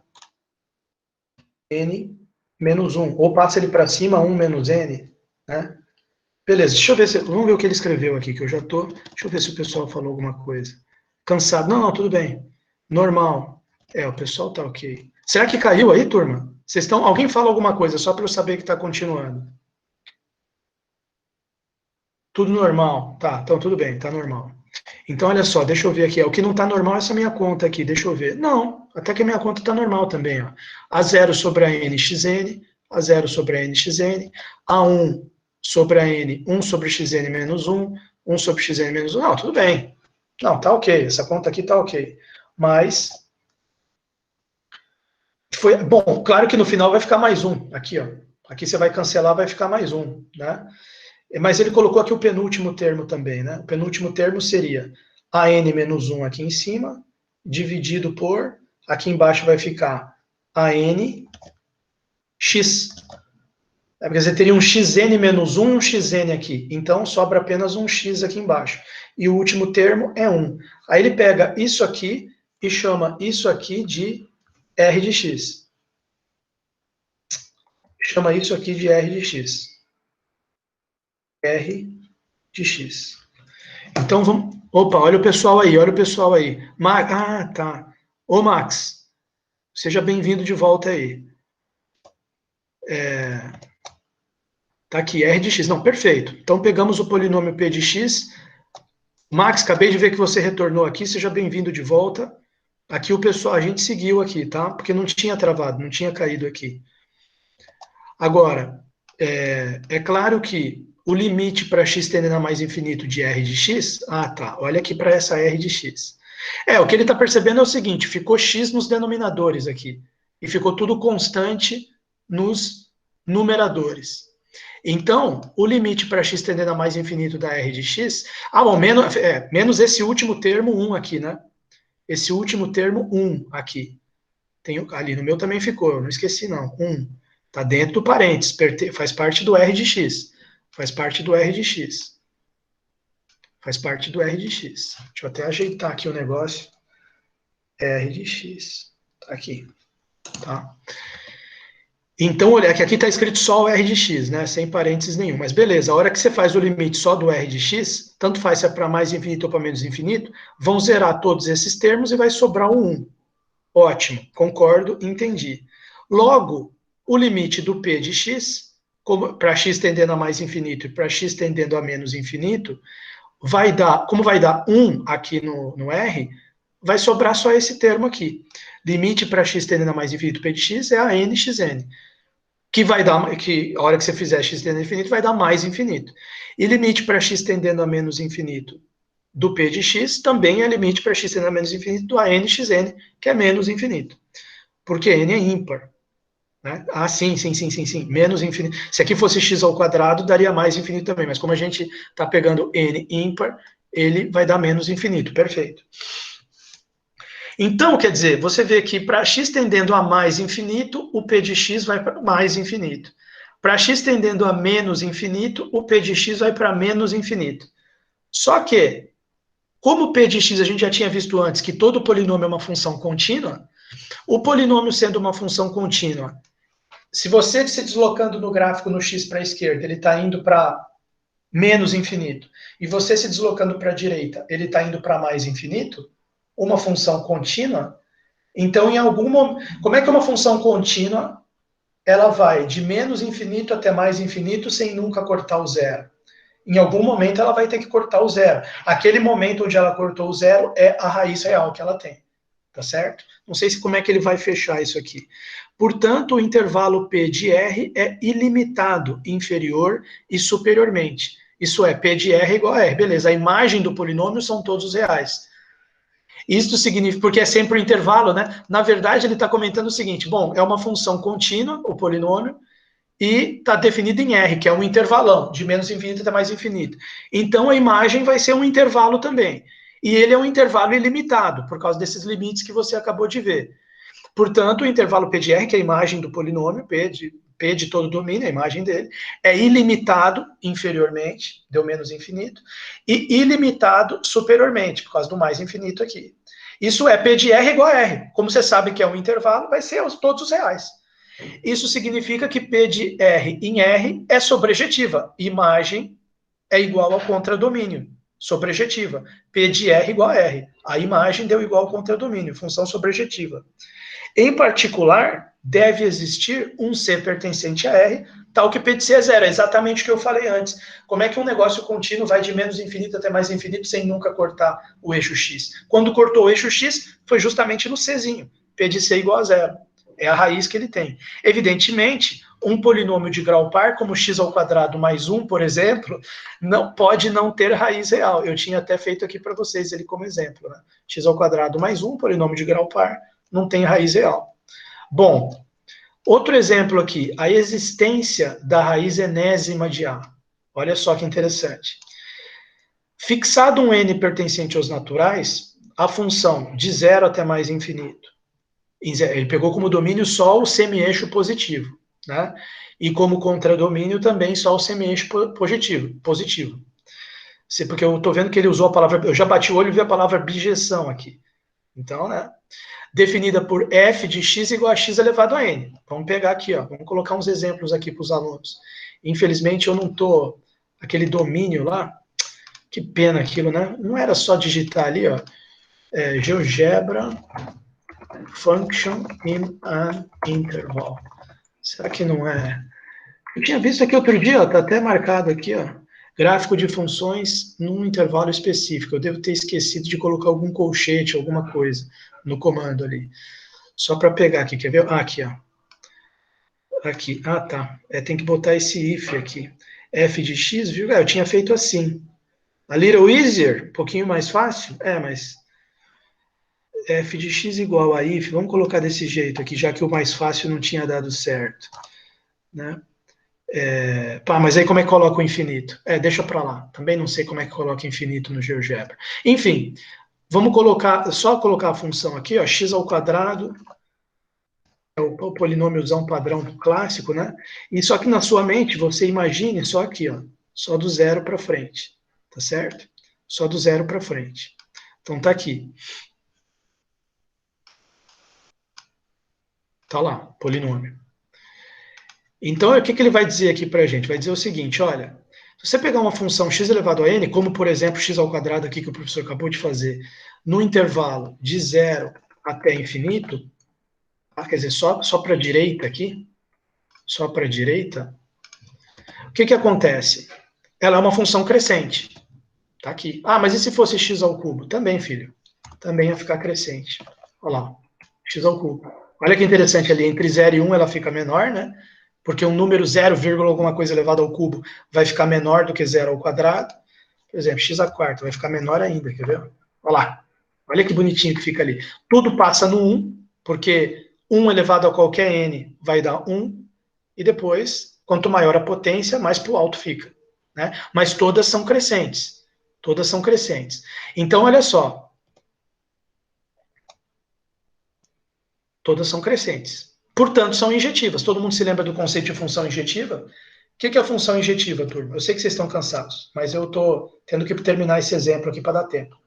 Speaker 1: N menos 1. Ou passa ele para cima, 1 menos n. Né? Beleza, deixa eu ver vamos ver o que ele escreveu aqui, que eu já tô. Deixa eu ver se o pessoal falou alguma coisa. Cansado. Não, tudo bem. Normal. O pessoal tá ok. Será que caiu aí, turma? Vocês estão. Alguém fala alguma coisa, só para eu saber que está continuando. Tudo normal. Tá, então tudo bem, tá normal. Então, olha só, deixa eu ver aqui. O que não está normal é essa minha conta aqui, deixa eu ver. Não, até que a minha conta está normal também. Ó. A0 sobre a n, xn, A0 sobre a n, xn, A1 sobre a n, 1 sobre xn menos 1, 1 sobre xn menos 1. Não, tudo bem. Não, tá ok, essa conta aqui tá ok. Mas, bom, claro que no final vai ficar mais um. Aqui, ó. Aqui você vai cancelar, vai ficar mais um, né? Mas ele colocou aqui o penúltimo termo também, né? O penúltimo termo seria AN menos 1 aqui em cima, dividido por, aqui embaixo vai ficar AN x. Quer dizer, teria um xn menos 1 e um xn aqui. Então, sobra apenas um x aqui embaixo. E o último termo é 1. Aí ele pega isso aqui e chama isso aqui de R de x. Chama isso aqui de R de x. R de x. Então vamos. Opa, olha o pessoal aí, olha o pessoal aí. Ah, tá. Ô, Max, seja bem-vindo de volta aí. Tá aqui, R de x. Não, perfeito. Então pegamos o polinômio P de x. Max, acabei de ver que você retornou aqui, seja bem-vindo de volta. Aqui o pessoal, a gente seguiu aqui, tá? Porque não tinha travado, não tinha caído aqui. Agora, é claro que o limite para x tendendo a mais infinito de R de x, tá, olha aqui para essa R de x. O que ele está percebendo é o seguinte, ficou x nos denominadores aqui, e ficou tudo constante nos numeradores. Então, o limite para x tendendo a mais infinito da R de x, bom, menos esse último termo 1 aqui, né? Esse último termo 1 aqui. Ali no meu também ficou, eu não esqueci não, 1. Está dentro do parênteses, faz parte do R de x. Faz parte do R de x. Faz parte do R de x. Deixa eu até ajeitar aqui o negócio. R de x. Tá aqui. Tá? Então, olha, que aqui está escrito só o R de x, né? Sem parênteses nenhum. Mas beleza, a hora que você faz o limite só do R de x, tanto faz se é para mais infinito ou para menos infinito, vão zerar todos esses termos e vai sobrar o 1. Ótimo, concordo, entendi. Logo, o limite do P de x, para x tendendo a mais infinito e para x tendendo a menos infinito, vai dar, como vai dar 1 aqui no R, vai sobrar só esse termo aqui. Limite para x tendendo a mais infinito P de x é a n xn, que vai dar, que a hora que você fizer x tendendo a infinito, vai dar mais infinito. E limite para x tendendo a menos infinito do P de x também é limite para x tendendo a menos infinito do AN xn, que é menos infinito. Porque n é ímpar. Né? Sim. Menos infinito. Se aqui fosse x ao quadrado, daria mais infinito também. Mas como a gente está pegando n ímpar, ele vai dar menos infinito. Perfeito. Então, quer dizer, você vê que para x tendendo a mais infinito, o P de x vai para mais infinito. Para x tendendo a menos infinito, o P de x vai para menos infinito. Só que, como o P de x a gente já tinha visto antes que todo polinômio é uma função contínua, o polinômio sendo uma função contínua, se você se deslocando no gráfico no x para a esquerda, ele está indo para menos infinito, e você se deslocando para a direita, ele está indo para mais infinito, uma função contínua, então em algum momento, como é que uma função contínua ela vai de menos infinito até mais infinito sem nunca cortar o zero? Em algum momento ela vai ter que cortar o zero. Aquele momento onde ela cortou o zero é a raiz real que ela tem. Tá certo? Não sei como é que ele vai fechar isso aqui. Portanto, o intervalo P de R é ilimitado, inferior e superiormente. Isso é, P de R é igual a R. Beleza, a imagem do polinômio são todos os reais. Isso significa, porque é sempre o intervalo, né? Na verdade, ele está comentando o seguinte, bom, é uma função contínua, o polinômio, e está definido em R, que é um intervalão, de menos infinito até mais infinito. Então, a imagem vai ser um intervalo também. E ele é um intervalo ilimitado, por causa desses limites que você acabou de ver. Portanto, o intervalo P de R, que é a imagem do polinômio, P de todo domínio, a imagem dele, é ilimitado inferiormente, deu menos infinito, e ilimitado superiormente, por causa do mais infinito aqui. Isso é P de R igual a R. Como você sabe que é um intervalo, vai ser todos os reais. Isso significa que P de R em R é sobrejetiva. Imagem é igual ao contradomínio. Sobrejetiva. P de R igual a R. A imagem deu igual ao contradomínio. Função sobrejetiva. Em particular, deve existir um C pertencente a R, tal que P de C é zero. É exatamente o que eu falei antes. Como é que um negócio contínuo vai de menos infinito até mais infinito sem nunca cortar o eixo X? Quando cortou o eixo X, foi justamente no Czinho. P de C igual a zero. É a raiz que ele tem. Evidentemente, um polinômio de grau par, como x ao quadrado mais 1, por exemplo, não pode não ter raiz real. Eu tinha até feito aqui para vocês ele como exemplo. Né? X ao quadrado mais 1, polinômio de grau par, não tem raiz real. Bom, outro exemplo aqui, a existência da raiz enésima de A. Olha só que interessante. Fixado um n pertencente aos naturais, a função de 0 até mais infinito, ele pegou como domínio só o semi-eixo positivo, né? E como contradomínio também só o semi-eixo positivo. Porque eu estou vendo que ele usou a palavra, eu já bati o olho e vi a palavra bijeção aqui. Então, né? Definida por f de x igual a x elevado a n. Vamos pegar aqui, ó, vamos colocar uns exemplos aqui para os alunos. Infelizmente, eu não estou... Aquele domínio lá, que pena aquilo, né? Não era só digitar ali, ó, GeoGebra function in an interval. Será que não é? Eu tinha visto aqui outro dia, ó, tá até marcado aqui, ó, gráfico de funções num intervalo específico. Eu devo ter esquecido de colocar algum colchete, alguma coisa no comando ali. Só para pegar aqui, quer ver? Ah, aqui, ó. Aqui, ah, tá. Tem que botar esse if aqui. F de x, viu? Eu tinha feito assim. A little easier, um pouquinho mais fácil? Mas f de x igual a if, vamos colocar desse jeito aqui, já que o mais fácil não tinha dado certo. Né? Mas aí como é que coloca o infinito? Deixa para lá. Também não sei como é que coloca infinito no GeoGebra. Enfim, vamos só colocar a função aqui, ó, x ao quadrado, é o polinômiozão padrão clássico, né? E só que na sua mente, você imagine só aqui, ó, só do zero para frente, tá certo? Só do zero para frente. Então tá aqui. Tá lá, polinômio. Então, o que ele vai dizer aqui para a gente? Vai dizer o seguinte, olha, se você pegar uma função x elevado a n, como, por exemplo, x ao quadrado aqui que o professor acabou de fazer, no intervalo de 0 até infinito, quer dizer, só para a direita aqui, só para a direita, o que acontece? Ela é uma função crescente. Tá aqui. Mas e se fosse x ao cubo? Também, filho. Também ia ficar crescente. Olha lá, x ao cubo. Olha que interessante ali, entre 0 e 1 ela fica menor, né? Porque um número 0, alguma coisa elevado ao cubo vai ficar menor do que 0 ao quadrado. Por exemplo, x à quarta vai ficar menor ainda, quer ver? Olha lá. Olha que bonitinho que fica ali. Tudo passa no 1, porque 1 elevado a qualquer n vai dar 1, e depois, quanto maior a potência, mais para o alto fica. Né? Mas todas são crescentes. Todas são crescentes. Então, olha só. Todas são crescentes. Portanto, são injetivas. Todo mundo se lembra do conceito de função injetiva? O que é a função injetiva, turma? Eu sei que vocês estão cansados, mas eu estou tendo que terminar esse exemplo aqui para dar tempo.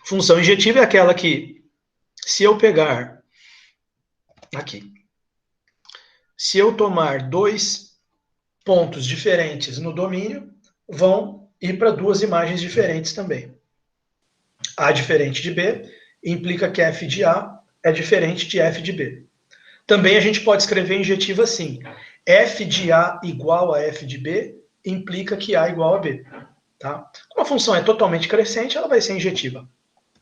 Speaker 1: Função injetiva é aquela que, se eu pegar aqui, se eu tomar dois pontos diferentes no domínio, vão ir para duas imagens diferentes também. A diferente de B implica que f de A é diferente de f de B. Também a gente pode escrever injetiva assim. F de A igual a f de B implica que A igual a B. Tá? Como a função é totalmente crescente, ela vai ser injetiva.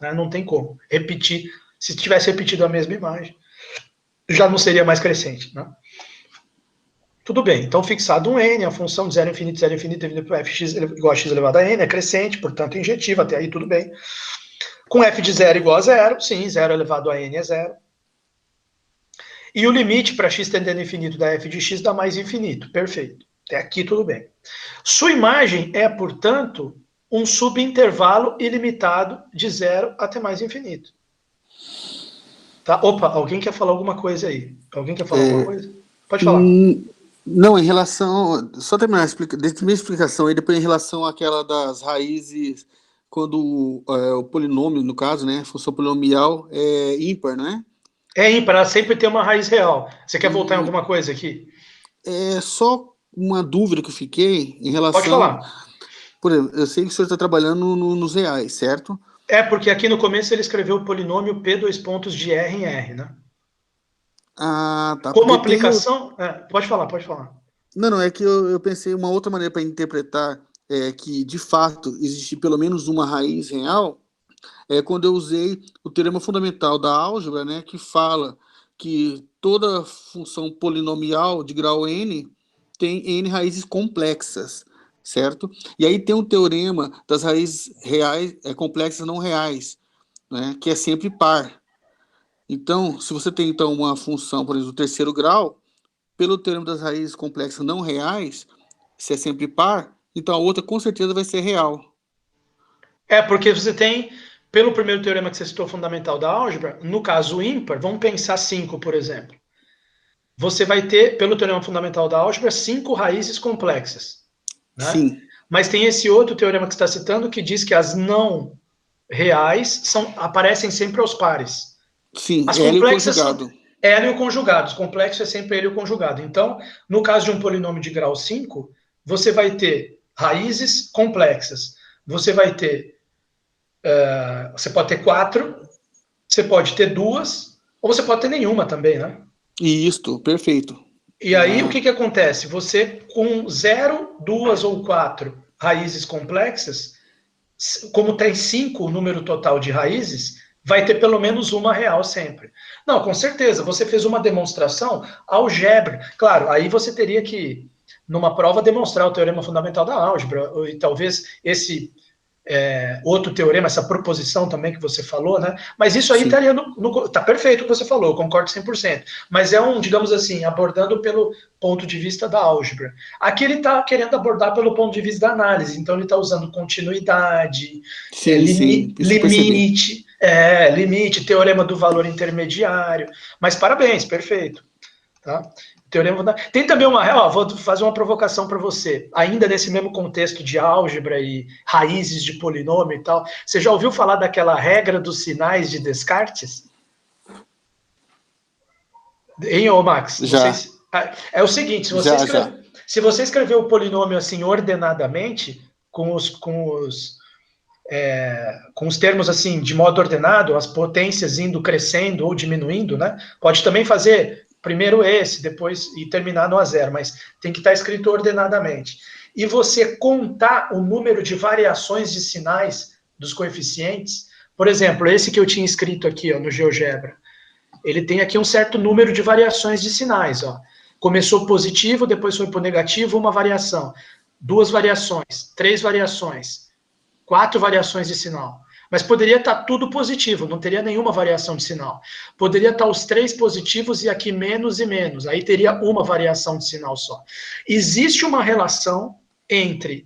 Speaker 1: Né? Não tem como repetir. Se tivesse repetido a mesma imagem, já não seria mais crescente. Né? Tudo bem, então fixado um n, a função de 0 a infinito dividido por fx igual a x elevado a n é crescente, portanto injetiva, até aí tudo bem. Com f de 0 igual a 0, sim, 0 elevado a n é 0. E o limite para x tendendo a infinito da f de x dá mais infinito, perfeito. Até aqui tudo bem. Sua imagem é, portanto, um subintervalo ilimitado de 0 até mais infinito. Tá? Opa, alguém quer falar alguma coisa aí? Alguém quer falar alguma coisa? Pode falar.
Speaker 3: Não, em relação... Só terminar dessa minha explicação aí, depois em relação àquela das raízes, quando o polinômio, no caso, né, função polinomial é ímpar, não é?
Speaker 1: É ímpar, ela sempre tem uma raiz real. Você quer voltar em alguma coisa aqui?
Speaker 3: É só uma dúvida que eu fiquei em relação...
Speaker 1: Pode falar.
Speaker 3: Por exemplo, eu sei que o senhor está trabalhando nos reais, certo?
Speaker 1: É, porque aqui no começo ele escreveu o polinômio P dois pontos de R em R, né?
Speaker 3: Ah, tá.
Speaker 1: Como
Speaker 3: Porque
Speaker 1: aplicação... pode falar, pode falar.
Speaker 3: Não, é que eu pensei uma outra maneira para interpretar que, de fato, existe pelo menos uma raiz real, quando eu usei o teorema fundamental da álgebra, né, que fala que toda função polinomial de grau n tem n raízes complexas, certo? E aí tem um teorema das raízes reais, complexas não reais, né, que é sempre par. Então, se você tem então uma função, por exemplo, do terceiro grau, pelo teorema das raízes complexas não reais, se é sempre par, então a outra com certeza vai ser real.
Speaker 1: Porque você tem, pelo primeiro teorema que você citou, fundamental da álgebra, no caso ímpar, vamos pensar 5, por exemplo. Você vai ter, pelo teorema fundamental da álgebra, 5 raízes complexas. Né?
Speaker 3: Sim.
Speaker 1: Mas tem esse outro teorema que você está citando que diz que as não reais aparecem sempre aos pares.
Speaker 3: Sim,
Speaker 1: As
Speaker 3: L
Speaker 1: complexas
Speaker 3: conjugado.
Speaker 1: são L e o conjugado. Os complexos é sempre L e o conjugado. Então, no caso de um polinômio de grau 5, você vai ter raízes complexas. Você vai ter... você pode ter 4, você pode ter 2, ou você pode ter nenhuma também, né?
Speaker 3: Isto, perfeito.
Speaker 1: E aí, o que acontece? Você, com 0, 2 ou 4 raízes complexas, como tem 5 o número total de raízes, vai ter pelo menos uma real sempre. Não, com certeza, você fez uma demonstração algébrica. Claro, aí você teria que, numa prova, demonstrar o teorema fundamental da álgebra, e talvez esse outro teorema, essa proposição também que você falou, né? Mas isso aí estaria tá perfeito o que você falou, eu concordo 100%. Mas digamos assim, abordando pelo ponto de vista da álgebra. Aqui ele está querendo abordar pelo ponto de vista da análise, então ele está usando continuidade, limite, teorema do valor intermediário. Mas parabéns, perfeito. Tá? Tem também vou fazer uma provocação para você, ainda nesse mesmo contexto de álgebra e raízes de polinômio e tal. Você já ouviu falar daquela regra dos sinais de Descartes? Hein, ô Max?
Speaker 3: Já.
Speaker 1: É o seguinte, se você escrever o polinômio assim ordenadamente, com os termos assim de modo ordenado, as potências indo crescendo ou diminuindo, né? Pode também fazer primeiro esse, depois e terminar no a zero, mas tem que estar escrito ordenadamente. E você contar o número de variações de sinais dos coeficientes, por exemplo, esse que eu tinha escrito aqui, ó, no GeoGebra, ele tem aqui um certo número de variações de sinais, ó. Começou positivo, depois foi para o negativo, uma variação, 2 variações, 3 variações, 4 variações de sinal. Mas poderia estar tudo positivo, não teria nenhuma variação de sinal. Poderia estar os 3 positivos e aqui menos e menos. Aí teria uma variação de sinal só. Existe uma relação entre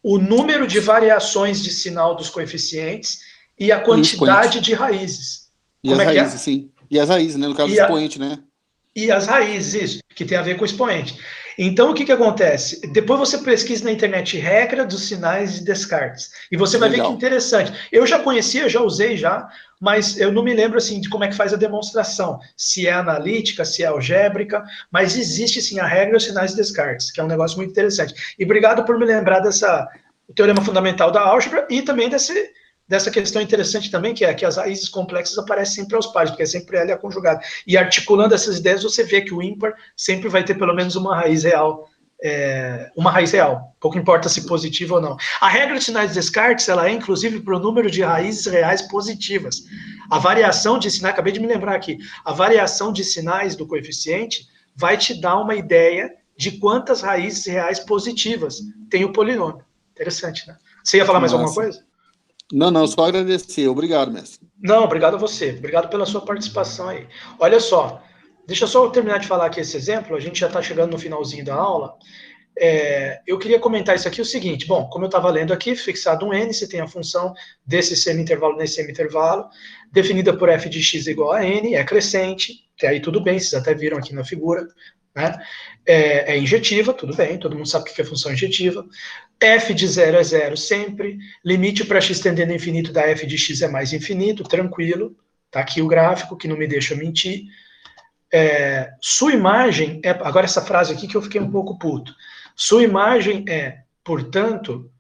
Speaker 1: o número de variações de sinal dos coeficientes e a quantidade de raízes.
Speaker 3: E as raízes, sim. E as raízes, né? No caso do expoente, né?
Speaker 1: E as raízes, isso, que tem a ver com o expoente. Então, o que acontece? Depois você pesquisa na internet regra dos sinais de Descartes. E você vai ver que interessante. Eu já conhecia, já usei já, mas eu não me lembro assim de como é que faz a demonstração. Se é analítica, se é algébrica, mas existe sim a regra dos sinais de Descartes, que é um negócio muito interessante. E obrigado por me lembrar o teorema fundamental da álgebra e também dessa questão interessante também, que é que as raízes complexas aparecem sempre aos pares, porque é sempre L conjugado. E articulando essas ideias, você vê que o ímpar sempre vai ter pelo menos uma raiz real. Pouco importa se positiva ou não. A regra de sinais de Descartes, ela é inclusive para o número de raízes reais positivas. A variação de sinais, acabei de me lembrar aqui, a variação de sinais do coeficiente vai te dar uma ideia de quantas raízes reais positivas tem o polinômio. Interessante, né? Você ia falar mais alguma coisa?
Speaker 3: Não, só agradecer. Obrigado, mestre.
Speaker 1: Não, obrigado a você. Obrigado pela sua participação aí. Olha só, deixa eu só terminar de falar aqui esse exemplo, a gente já está chegando no finalzinho da aula. eu queria comentar isso aqui, o seguinte, bom, como eu estava lendo aqui, fixado um n, se tem a função desse semi-intervalo nesse semi-intervalo, definida por f de x igual a n, é crescente, até aí tudo bem, vocês até viram aqui na figura, né? É injetiva, tudo bem, todo mundo sabe o que é função injetiva. F de 0 é 0 sempre, limite para x tendendo a infinito da f de x é mais infinito, tranquilo, tá aqui o gráfico que não me deixa mentir. Sua imagem é, agora essa frase aqui que eu fiquei um pouco puto, sua imagem é, portanto,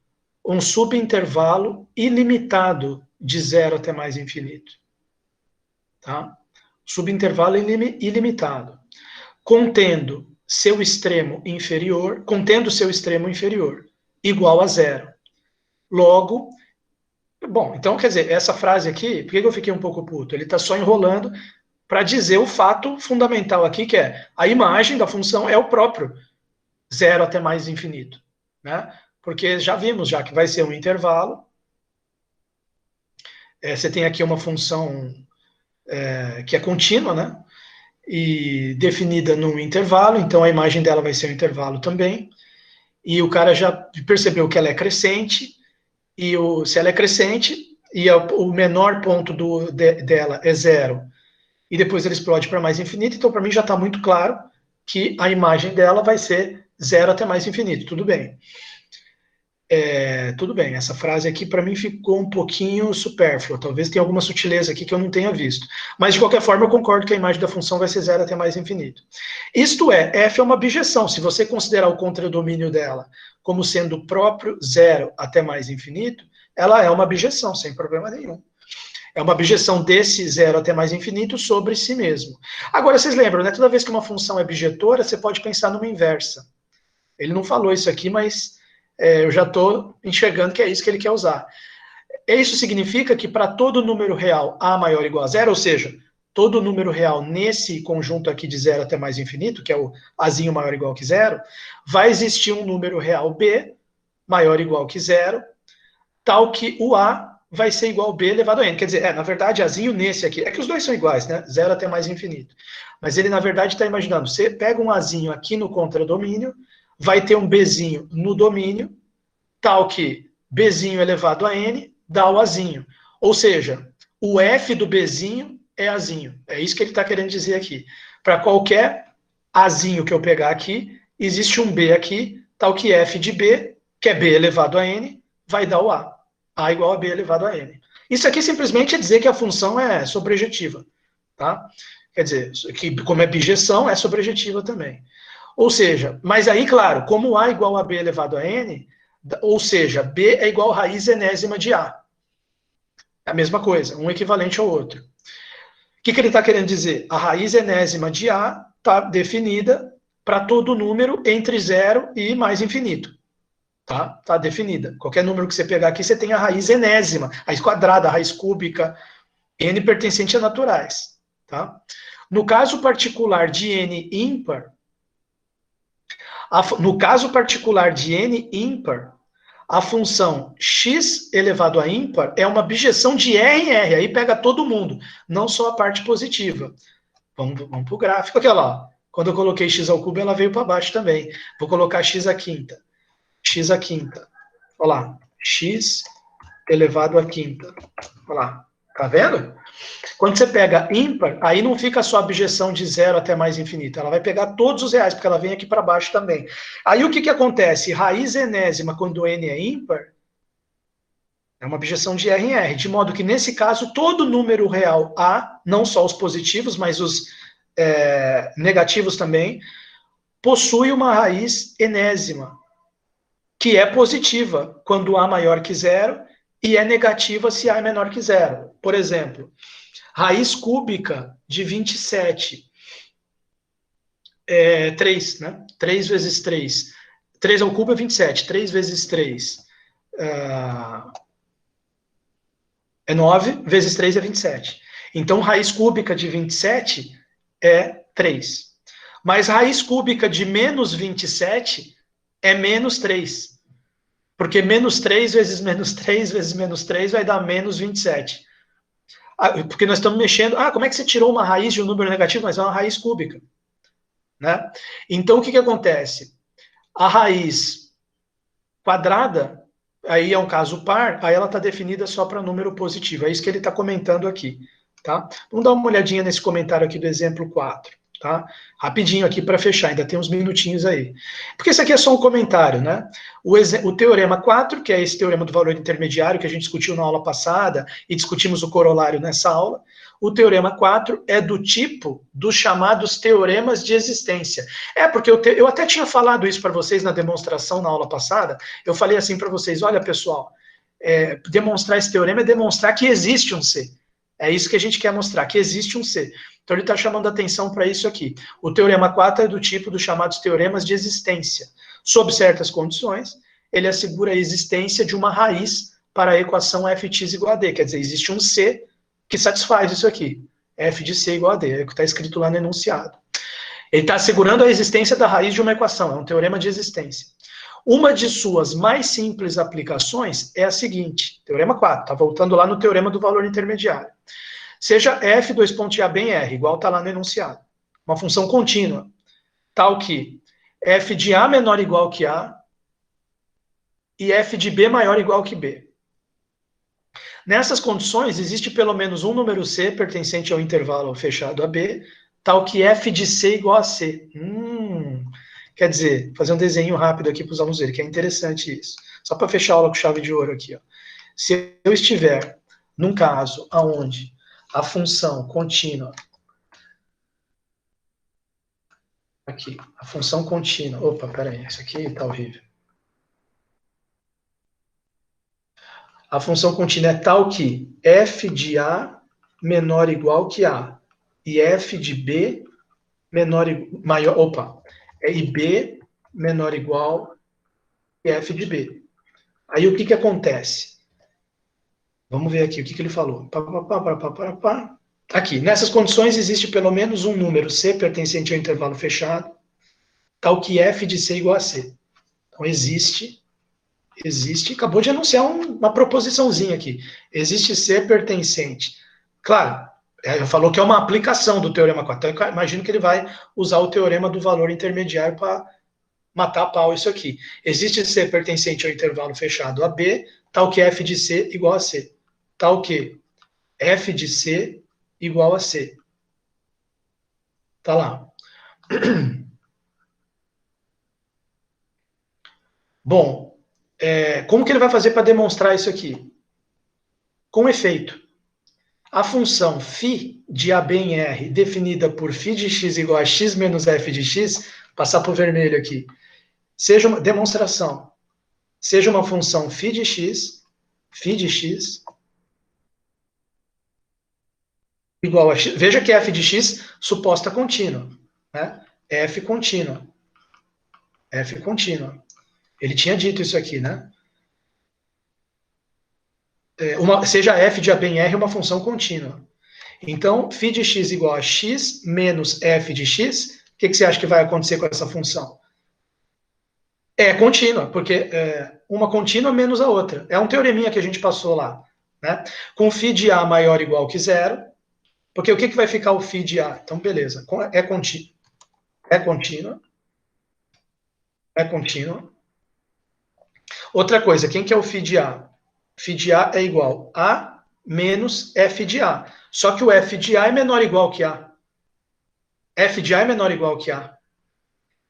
Speaker 1: um subintervalo ilimitado de 0 até mais infinito. Tá? Subintervalo ilimitado. Contendo seu extremo inferior igual a 0. Logo, bom, então quer dizer, essa frase aqui, por que eu fiquei um pouco puto? Ele está só enrolando para dizer o fato fundamental aqui, que é a imagem da função é o próprio 0 até mais infinito, né? Porque já vimos já que vai ser um intervalo. Você tem aqui uma função que é contínua, né? E definida num intervalo, então a imagem dela vai ser um intervalo também. E o cara já percebeu que ela é crescente, e se ela é crescente, e o menor ponto dela é 0, e depois ele explode para mais infinito, então para mim já está muito claro que a imagem dela vai ser 0 até mais infinito, tudo bem. Tudo bem, essa frase aqui para mim ficou um pouquinho supérflua, talvez tenha alguma sutileza aqui que eu não tenha visto, mas de qualquer forma eu concordo que a imagem da função vai ser 0 até mais infinito. Isto é, f é uma bijeção, se você considerar o contradomínio dela como sendo o próprio 0 até mais infinito, ela é uma bijeção, sem problema nenhum. É uma bijeção desse 0 até mais infinito sobre si mesmo. Agora, vocês lembram, né? Toda vez que uma função é bijetora, você pode pensar numa inversa. Ele não falou isso aqui, mas eu já estou enxergando que é isso que ele quer usar. Isso significa que para todo número real A maior ou igual a 0, ou seja, todo número real nesse conjunto aqui de 0 até mais infinito, que é o Azinho maior ou igual que 0, vai existir um número real B maior ou igual que 0, tal que o A vai ser igual a B elevado a N. Quer dizer, na verdade, Azinho nesse aqui, é que os dois são iguais, né? 0 até mais infinito. Mas ele, na verdade, está imaginando, você pega um Azinho aqui no contradomínio, vai ter um Bzinho no domínio, tal que Bzinho elevado a N dá o Azinho. Ou seja, o F do Bzinho é Azinho. É isso que ele está querendo dizer aqui. Para qualquer Azinho que eu pegar aqui, existe um B aqui, tal que F de B, que é B elevado a N, vai dar o A. A igual a B elevado a N. Isso aqui simplesmente é dizer que a função é sobrejetiva. Tá? Quer dizer, que como é bijeção, é sobrejetiva também. Ou seja, mas aí, claro, como A igual a B elevado a N, ou seja, B é igual a raiz enésima de A. É a mesma coisa, um equivalente ao outro. O que ele está querendo dizer? A raiz enésima de A está definida para todo número entre 0 e mais infinito. Tá? Tá definida. Qualquer número que você pegar aqui, você tem a raiz enésima, a raiz quadrada, a raiz cúbica, N pertencente a naturais. Tá? No caso particular de N ímpar, a função x elevado a ímpar é uma bijeção de R em R, aí pega todo mundo, não só a parte positiva. Vamos para o gráfico, aqui, lá. Quando eu coloquei x ao cubo, ela veio para baixo também. Vou colocar x à quinta. X à quinta. Olha lá. X elevado à quinta. Olha lá. Tá vendo? Quando você pega ímpar, aí não fica só a bijeção de 0 até mais infinito. Ela vai pegar todos os reais, porque ela vem aqui para baixo também. Aí o que acontece? Raiz enésima, quando n é ímpar, é uma bijeção de R em R. De modo que, nesse caso, todo número real A, não só os positivos, mas os negativos também, possui uma raiz enésima, que é positiva quando A maior que 0 e é negativa se A é menor que 0. Por exemplo, raiz cúbica de 27 é 3, né? 3 vezes 3. 3 ao cubo é 27. 3 vezes 3 é 9, vezes 3 é 27. Então, raiz cúbica de 27 é 3. Mas raiz cúbica de menos 27 é menos 3. Porque menos 3 vezes menos 3 vezes menos 3 vai dar menos 27. Porque nós estamos mexendo... como é que você tirou uma raiz de um número negativo? Mas é uma raiz cúbica. Né? Então, o que acontece? A raiz quadrada, aí é um caso par, aí ela está definida só para número positivo. É isso que ele está comentando aqui. Tá? Vamos dar uma olhadinha nesse comentário aqui do exemplo 4. Tá? Rapidinho aqui para fechar, ainda tem uns minutinhos aí. Porque isso aqui é só um comentário, né? O teorema 4, que é esse teorema do valor intermediário que a gente discutiu na aula passada e discutimos o corolário nessa aula. O teorema 4 é do tipo dos chamados teoremas de existência. Porque eu até tinha falado isso para vocês na demonstração na aula passada. Eu falei assim para vocês, olha pessoal, demonstrar esse teorema é demonstrar que existe um C. É isso que a gente quer mostrar, que existe um C. Então ele está chamando a atenção para isso aqui. O teorema 4 é do tipo dos chamados teoremas de existência. Sob certas condições, ele assegura a existência de uma raiz para a equação fx igual a d. Quer dizer, existe um C que satisfaz isso aqui. F de C igual a D, é o que está escrito lá no enunciado. Ele está assegurando a existência da raiz de uma equação, é um teorema de existência. Uma de suas mais simples aplicações é a seguinte, teorema 4, está voltando lá no teorema do valor intermediário. Seja f a bem r, igual está lá no enunciado. Uma função contínua, tal que f de a menor ou igual que a e f de b maior ou igual que b. Nessas condições, existe pelo menos um número C pertencente ao intervalo fechado AB, tal que f de C igual a C. Quer dizer, fazer um desenho rápido aqui para os alunos verem, que é interessante isso. Só para fechar a aula com chave de ouro aqui. Ó. Se eu estiver num caso onde a função contínua, aqui, a função contínua, opa, peraí, isso aqui está horrível. A função contínua é tal que f de A menor ou igual que A e f de B menor maior, e B menor ou igual que f de B. Aí o que acontece? Vamos ver aqui o que ele falou. Aqui, nessas condições existe pelo menos um número C pertencente ao intervalo fechado, tal que f de C igual a C. Então existe, acabou de anunciar uma proposiçãozinha aqui. Existe C pertencente. Claro, falou que é uma aplicação do teorema 4. Então, eu imagino que ele vai usar o teorema do valor intermediário para matar a pau isso aqui. Existe C pertencente ao intervalo fechado a B, tal que f de C igual a C. Tal que f de C igual a C. Tá lá. Bom, como que ele vai fazer para demonstrar isso aqui? Com efeito. A função φ de AB em R, definida por φ de x igual a x menos f de x, passar para o vermelho aqui, seja uma demonstração, seja uma função φ de x igual a x. Veja que f de x suposta contínua, né? F contínua. Ele tinha dito isso aqui, né? Seja f de AB em R uma função contínua. Então, φ de x igual a x menos f de x, o que você acha que vai acontecer com essa função? É contínua, porque uma contínua menos a outra. É um teoreminha que a gente passou lá. Né? Com φ de A maior ou igual que zero, porque o que vai ficar o φ de A? Então, beleza, é contínua. Outra coisa, quem que é o φ de A? Φ de A é igual a menos f de A. Só que o f de A é menor ou igual que A. F de A é menor ou igual que A.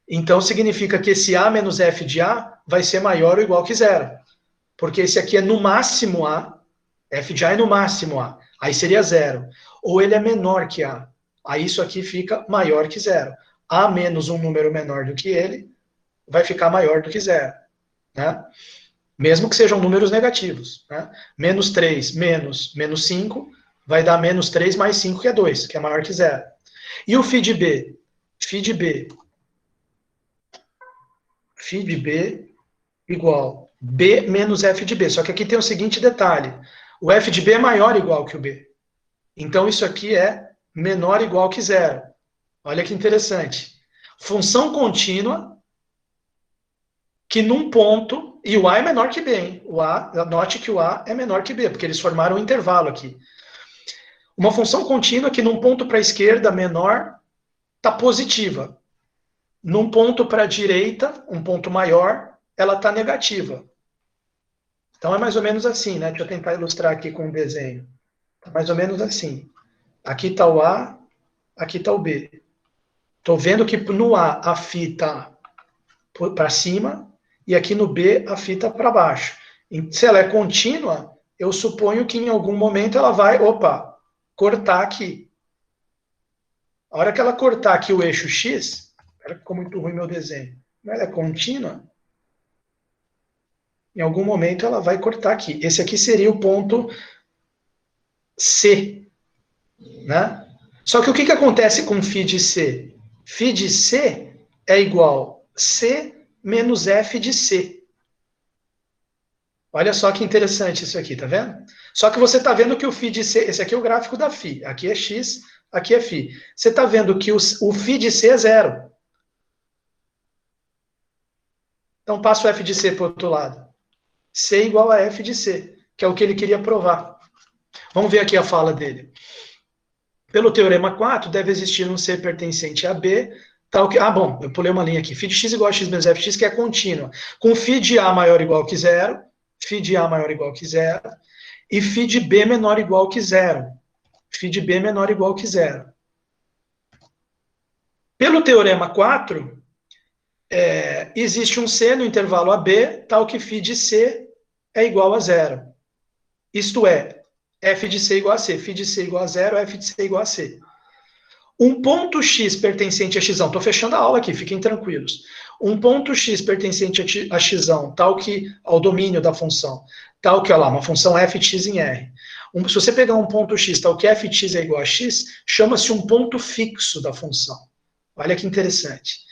Speaker 1: Então, significa que esse A menos f de A vai ser maior ou igual que zero. Porque esse aqui é no máximo A, f de A é no máximo A. Aí seria zero. Ou ele é menor que A. Aí isso aqui fica maior que zero. A menos um número menor do que ele vai ficar maior do que zero. Né? Mesmo que sejam números negativos. Né? Menos 3 menos 5 vai dar menos 3 mais 5, que é 2, que é maior que zero. E o φ de B? Φ de B igual B menos f de B. Só que aqui tem o seguinte detalhe. O f de B é maior ou igual que o B. Então, isso aqui é menor ou igual que zero. Olha que interessante. Função contínua que num ponto... E o A é menor que B, hein? Note que o A é menor que B, porque eles formaram um intervalo aqui. Uma função contínua que num ponto para a esquerda menor está positiva. num ponto para a direita, um ponto maior, ela está negativa. Então é mais ou menos assim, né? Deixa eu tentar ilustrar aqui com um desenho. É mais ou menos assim. Aqui está o A, aqui está o B. Estou vendo que no A a φ está para cima e aqui no B a φ está para baixo. E se ela é contínua, eu suponho que em algum momento ela vai, cortar aqui. A hora que ela cortar aqui o eixo X, ficou muito ruim meu desenho, ela é contínua, em algum momento ela vai cortar aqui. Esse aqui seria o ponto C, né? Só que o que acontece com φ de C? Φ de C é igual a C menos F de C. Olha só que interessante isso aqui, tá vendo? Só que você está vendo que o φ de C, esse aqui é o gráfico da φ, aqui é X, aqui é φ. Você está vendo que o φ de C é zero. Então passa o F de C para o outro lado. C igual a F de C, que é o que ele queria provar. Vamos ver aqui a fala dele. Pelo teorema 4, deve existir um C pertencente a B, tal que... bom, eu pulei uma linha aqui. Φ de x igual a x menos f de x, que é contínua. Com φ de A maior ou igual que zero, φ de A maior ou igual que zero, e φ de B menor ou igual que zero. Φ de B menor ou igual que zero. Pelo teorema 4, existe um C no intervalo AB, tal que φ de C é igual a zero. Isto é, f de C igual a C, φ de C igual a zero, f de C igual a C. Um ponto x pertencente a x, estou fechando a aula aqui, fiquem tranquilos. Um ponto x pertencente a x, tal que ao domínio da função, tal que, olha lá, uma função f de x em R. Se você pegar um ponto x, tal que f de x é igual a x, chama-se um ponto fixo da função. Olha que interessante.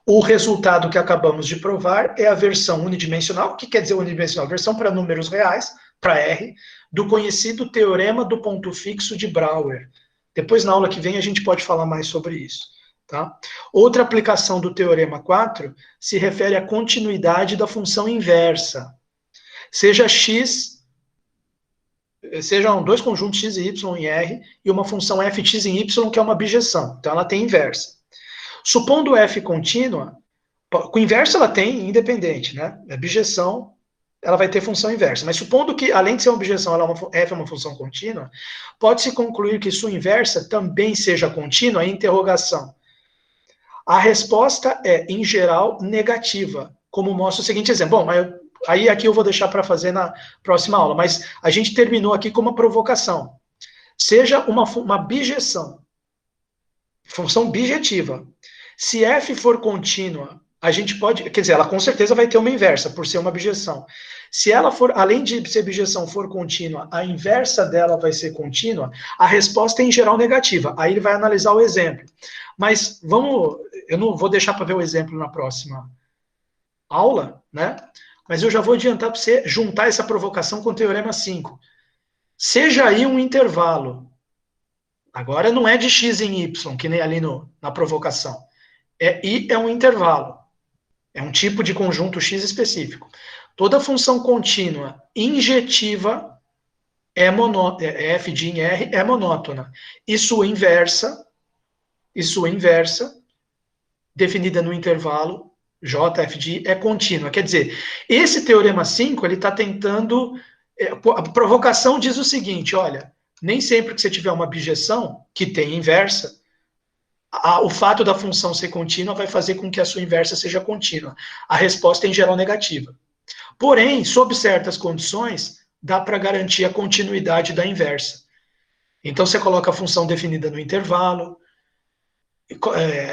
Speaker 1: O resultado que acabamos de provar é a versão unidimensional. O que quer dizer unidimensional? Versão para números reais, para R, do conhecido teorema do ponto fixo de Brouwer. Depois, na aula que vem, a gente pode falar mais sobre isso. Tá? Outra aplicação do teorema 4 se refere à continuidade da função inversa. Sejam dois conjuntos x e y em R e uma função f de x em y, que é uma bijeção. Então, ela tem inversa. Supondo f contínua, com inversa ela tem independente, né? A bijeção, ela vai ter função inversa. Mas supondo que, além de ser uma bijeção, f é uma função contínua, pode-se concluir que sua inversa também seja contínua em interrogação. A resposta é, em geral, negativa, como mostra o seguinte exemplo. Bom, aí aqui eu vou deixar para fazer na próxima aula, mas a gente terminou aqui com uma provocação. Seja uma bijeção, função bijetiva. Se f for contínua, a gente pode, quer dizer, ela com certeza vai ter uma inversa, por ser uma bijeção. Se ela for, além de ser bijeção, for contínua, a inversa dela vai ser contínua, a resposta é em geral negativa. Aí ele vai analisar o exemplo. Mas eu não vou deixar para ver o exemplo na próxima aula, né? Mas eu já vou adiantar para você juntar essa provocação com o teorema 5. Seja aí um intervalo. Agora não é de x em y, que nem ali na provocação. I é um intervalo. É um tipo de conjunto x específico. Toda função contínua injetiva f de em R é monótona. E sua inversa, definida no intervalo jf de I, é contínua. Quer dizer, esse teorema 5, ele está tentando... a provocação diz o seguinte, olha, nem sempre que você tiver uma bijeção que tem inversa, o fato da função ser contínua vai fazer com que a sua inversa seja contínua. A resposta é, em geral, negativa. Porém, sob certas condições, dá para garantir a continuidade da inversa. Então, você coloca a função definida no intervalo,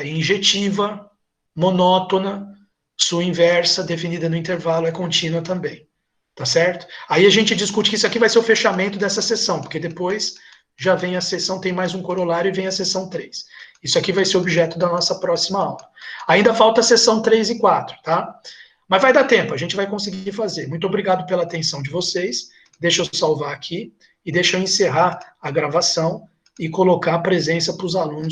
Speaker 1: injetiva, monótona, sua inversa definida no intervalo é contínua também. Tá certo? Aí a gente discute que isso aqui vai ser o fechamento dessa sessão, porque depois já vem a sessão, tem mais um corolário e vem a sessão 3. Isso aqui vai ser objeto da nossa próxima aula. Ainda falta a sessão 3 e 4, tá? Mas vai dar tempo, a gente vai conseguir fazer. Muito obrigado pela atenção de vocês. Deixa eu salvar aqui e deixa eu encerrar a gravação e colocar a presença para os alunos